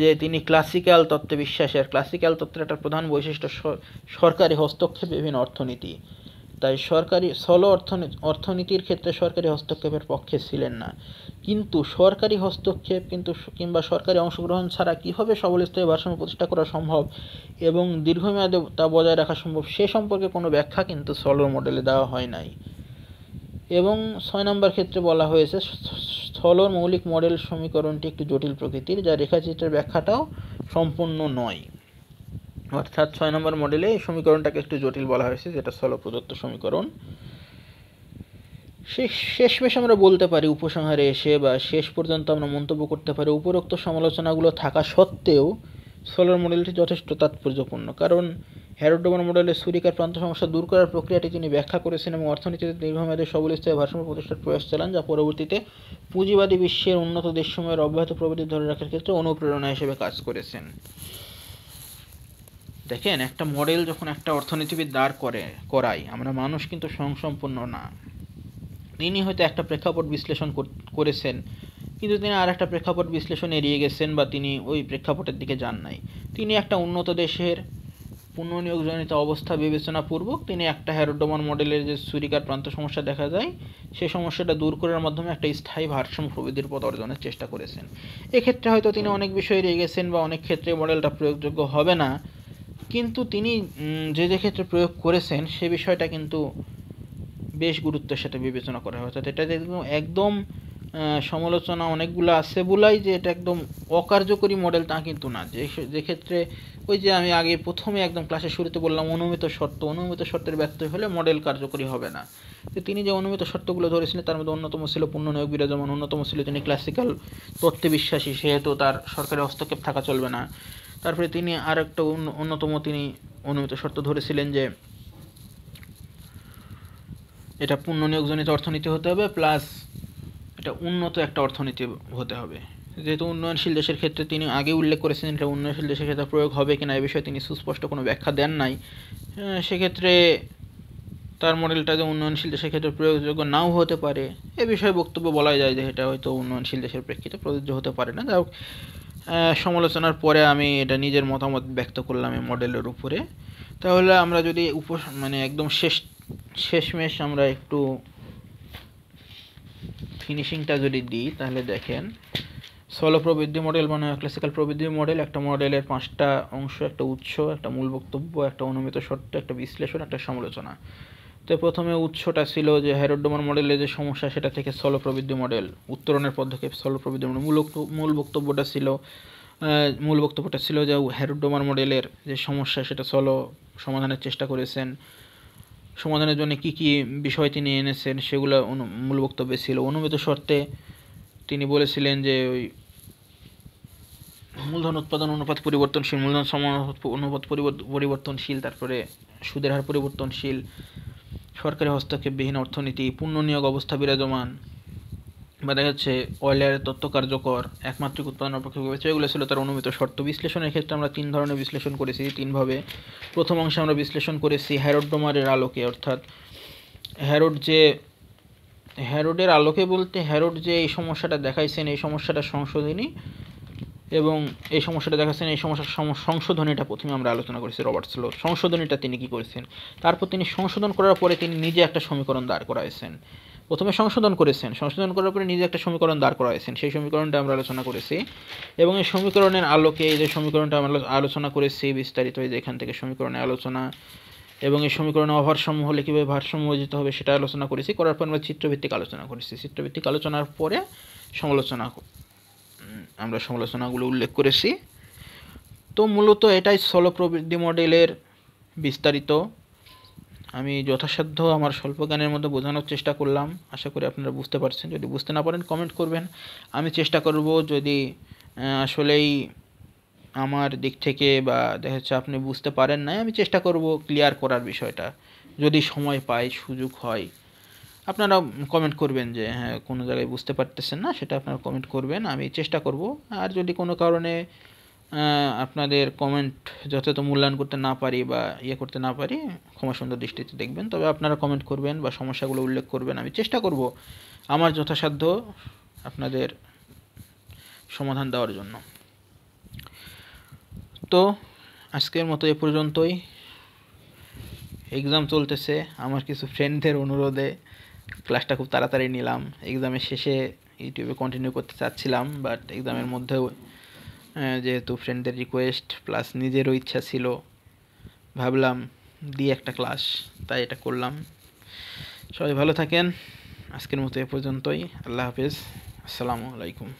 যে তিনি ক্লাসিক্যাল তত্ত্বে বিশ্বাসী, আর ক্লাসিক্যাল তত্ত্বের একটা প্রধান বৈশিষ্ট্য সরকারি হস্তক্ষেপ বিভিন্ন অর্থনীতি। তাই সোলো অর্থনীতির ক্ষেত্রে সরকারি হস্তক্ষেপের পক্ষে ছিলেন না। কিন্তু সরকারি হস্তক্ষেপ কিংবা সরকারি অংশগ্রহণ ছাড়া কীভাবে সবল স্থায়ী ভারসাম্য প্রতিষ্ঠা করা সম্ভব এবং দীর্ঘমেয়াদে তা বজায় রাখা সম্ভব, সে সম্পর্কে কোনো ব্যাখ্যা কিন্তু সোলোর মডেলে দেওয়া হয় নাই। এবং 6 নম্বর ক্ষেত্রে বলা হয়েছে সোলোর মৌলিক মডেল সমীকরণটি একটি জটিল প্রকৃতির, যা রেখাচিত্রের ব্যাখ্যাটাও সম্পূর্ণ নয়। অর্থাৎ 6 নম্বর মডেলে এই সমীকরণটাকে একটু জটিল বলা হয়েছে, যেটা সোলো প্রদত্ত সমীকরণ। শেষমেশ আমরা বলতে পারি, উপসংহারে এসে বা শেষ পর্যন্ত আমরা মন্তব্য করতে পারি, উপরোক্ত সমালোচনাগুলো থাকা সত্ত্বেও সোলার মডেলটি যথেষ্ট তাৎপর্যপূর্ণ, কারণ হ্যারল্ড ডোমার মডেলের ছুরিকার প্রান্ত সমস্যা দূর করার প্রক্রিয়াটি তিনি ব্যাখ্যা করেছেন এবং অর্থনীতিতে দীর্ঘমেয়াদী সবল স্থায়ী ভারসাম্য প্রতিষ্ঠার প্রয়াস চালান, যা পরবর্তীতে পুঁজিবাদী বিশ্বের উন্নত দেশসমূহের অব্যাহত প্রবৃদ্ধি ধরে রাখার ক্ষেত্রে অনুপ্রেরণা হিসেবে কাজ করেছেন। দেখেন, একটা মডেল যখন একটা অর্থনীতিবিদ দাঁড় করায়, আমরা মানুষ কিন্তু স্বয়ংসম্পূর্ণ না। তিনি হয়তো একটা প্রেক্ষাপট বিশ্লেষণ করেছেন, কিন্তু তিনি আর একটা প্রেক্ষাপট বিশ্লেষণ এড়িয়ে গেছেন বা তিনি ওই প্রেক্ষাপটের দিকে যান নাই। তিনি একটা উন্নত দেশের পুনর্নিয়োগজনিত অবস্থা বিবেচনাপূর্বক তিনি একটা হ্যারল্ড ডোমার মডেলের যে ছুরিকার প্রান্ত সমস্যা দেখা যায় সেই সমস্যাটা দূর করার মাধ্যমে একটা স্থায়ী ভারসাম্য প্রবৃদ্ধির পথ অর্জনের চেষ্টা করেছেন। এক্ষেত্রে হয়তো তিনি অনেক বিষয় এড়িয়ে গেছেন বা অনেক ক্ষেত্রে মডেলটা প্রয়োগযোগ্য হবে না, কিন্তু তিনি যে ক্ষেত্রে প্রয়োগ করেছেন সে বিষয়টা কিন্তু বেশ গুরুত্বের সাথে বিবেচনা করা হয়। অর্থাৎ এটা একদম সমালোচনা অনেকগুলো আছে বলাই যে এটা একদম অকার্যকরী মডেল তা কিন্তু না। যে ক্ষেত্রে ওই যে আমি আগে প্রথমে একদম ক্লাসের শুরুতে বললাম অনুমিত শর্তের ব্যত্যয় হলে মডেল কার্যকরী হবে না। তো তিনি যে অনুমিত শর্তগুলো ধরেছিলেন তার মধ্যে অন্যতম ছিল পুনর্নিয়োগ বিরাজমান, অন্যতম ছিল তিনি ক্লাসিক্যাল তত্ত্বে বিশ্বাসী, সেহেতু তার সরকারি হস্তক্ষেপ থাকা চলবে না। তারপরে তিনি আর একটা অন্যতম তিনি অনুমিত শর্ত ধরেছিলেন যে এটা পুনর্নিয়োগজনিত অর্থনীতি হতে হবে, প্লাস এটা উন্নত একটা অর্থনীতি হতে হবে। যেহেতু উন্নয়নশীল দেশের ক্ষেত্রে তিনি আগে উল্লেখ করেছেন এটা উন্নয়নশীল দেশের ক্ষেত্রে প্রয়োগ হবে কিনা এ বিষয়ে তিনি সুস্পষ্ট কোনো ব্যাখ্যা দেন নাই। সেক্ষেত্রে তার মডেলটা যে উন্নয়নশীল দেশের ক্ষেত্রে প্রয়োগযোগ্য নাও হতে পারে এ বিষয়ে বক্তব্য বলা যায় যে এটা হয়তো উন্নয়নশীল দেশের প্রেক্ষিতে প্রযোজ্য হতে পারে না। যাই হোক, সমালোচনার পরে আমি এটা নিজের মতামত ব্যক্ত করলাম এই মডেলের উপরে। তাহলে আমরা যদি মানে একদম শেষমেশ আমরা একটু ফিনিশিংটা যদি দিই তাহলে দেখেন, সলো প্রবৃদ্ধি মডেল মানে ক্লাসিক্যাল প্রবৃদ্ধি মডেল, একটা মডেলের 5টা অংশ, একটা উৎস, একটা মূল বক্তব্য, একটা অনুমিত শর্ত, একটা বিশ্লেষণ, একটা সমালোচনা। তো প্রথমে উৎসটা ছিল যে হ্যারল্ড ডোমার মডেলের যে সমস্যা সেটা থেকে সলো প্রবৃদ্ধি মডেল উত্তরণের পদক্ষেপ সলো প্রবৃদ্ধি মডেল। মূল বক্তব্যটা ছিল যে হ্যারল্ড ডোমার মডেলের যে সমস্যা সেটা সলো সমাধানের চেষ্টা করেছেন, সমাধানের জন্য কি কি বিষয় তিনি এনেছেন সেগুলো মূল বক্তব্যে ছিল। অনুমিত শর্তে তিনি বলেছিলেন যে ওই মূলধন উৎপাদন অনুপাত পরিবর্তনশীল, মূলধন অনুপাত পরিবর্তনশীল, তারপরে সুদের হার পরিবর্তনশীল, সরকারি হস্তক্ষেপবিহীন অর্থনীতি, পুনর্নিয়োগ অবস্থা বিরাজমান, বা দেখা যাচ্ছে অয়েলের তত্ত্ব কার্যকর, একমাত্রিক উৎপাদন অপেক্ষক বিবেচ্য, এগুলো ছিল তার অনুমিত শর্ত। বিশ্লেষণের ক্ষেত্রে আমরা 3 ধরনের বিশ্লেষণ করেছি, 3ভাবে। প্রথম অংশে আমরা বিশ্লেষণ করেছি হ্যারল্ড ডোমারের আলোকে, অর্থাৎ হ্যারল্ডের আলোকে বলতে হ্যারল্ড যে এই সমস্যাটা দেখাইছেন এই সমস্যাটা সংশোধনী, এবং এই সমস্যাটা দেখাচ্ছেন এই সমস্যার সংশোধনীটা প্রথমে আমরা আলোচনা করেছি। রবার্ট স্লো সংশোধনীটা তিনি কি করেছেন, তারপর তিনি সংশোধন করার পরে তিনি নিজে একটা সমীকরণ দাঁড় করাইছেন। প্রথমে সংশোধন করার পরে নিজে একটা সমীকরণ দাঁড় করাইছেন, সেই সমীকরণটা আমরা আলোচনা করেছি। এবং এই সমীকরণের আলোকে এই যে সমীকরণটা আমরা আলোচনা করেছি বিস্তারিত, এই যে এখান থেকে সমীকরণের আলোচনা, এবং এই সমীকরণে অভারসাম্য হলে কীভাবে ভারসাম্য অর্জিত হবে সেটা আলোচনা করেছি। করার পর আমরা চিত্রভিত্তিক আলোচনা করেছি। চিত্রভিত্তিক আলোচনার পরে আমরা সমালোচনাগুলো উল্লেখ করেছি। তো মূলত এটাই সলো প্রবৃদ্ধি মডেলের বিস্তারিত। আমি যথাসাধ্য আমার স্বল্প জ্ঞানের মধ্যে বোঝানোর চেষ্টা করলাম, আশা করি আপনারা বুঝতে পারছেন। যদি বুঝতে না পারেন কমেন্ট করবেন, আমি চেষ্টা করব যদি আসলেই আমার দিক থেকে বা দেখা যাচ্ছে আপনি বুঝতে পারেন না, আমি চেষ্টা করব ক্লিয়ার করার বিষয়টা, যদি সময় পাই সুযোগ হয়। আপনারা কমেন্ট করবেন যে হ্যাঁ কোনো জায়গায় বুঝতে পারতেছেন না, সেটা আপনারা কমেন্ট করবেন, আমি চেষ্টা করব। আর যদি কোনো কারণে আপনাদের কমেন্ট যথাযথ মূল্যায়ন করতে না পারি বা করতে না পারি, ক্ষমা সুন্দর দৃষ্টিতে দেখবেন। তবে আপনারা কমেন্ট করবেন বা সমস্যাগুলো উল্লেখ করবেন, আমি চেষ্টা করব আমার যথাসাধ্য আপনাদের সমাধান দেওয়ার জন্য। তো আজকের মতো এ পর্যন্তই। এক্সাম চলতেছে, আমার কিছু ফ্রেন্ডদের অনুরোধে ক্লাসটা খুব তাড়াতাড়ি নিলাম। এক্সামের শেষে ইউটিউবে কন্টিনিউ করতে চাচ্ছিলাম, বাট এক্সামের মধ্যেও যেহেতু ফ্রেন্ডদের রিকোয়েস্ট প্লাস নিজেরও ইচ্ছা ছিল, ভাবলাম দিই একটা ক্লাস, তাই এটা করলাম। সবাই ভালো থাকেন, আজকের মতো এ পর্যন্তই। আল্লাহ হাফেজ, আসসালামু আলাইকুম।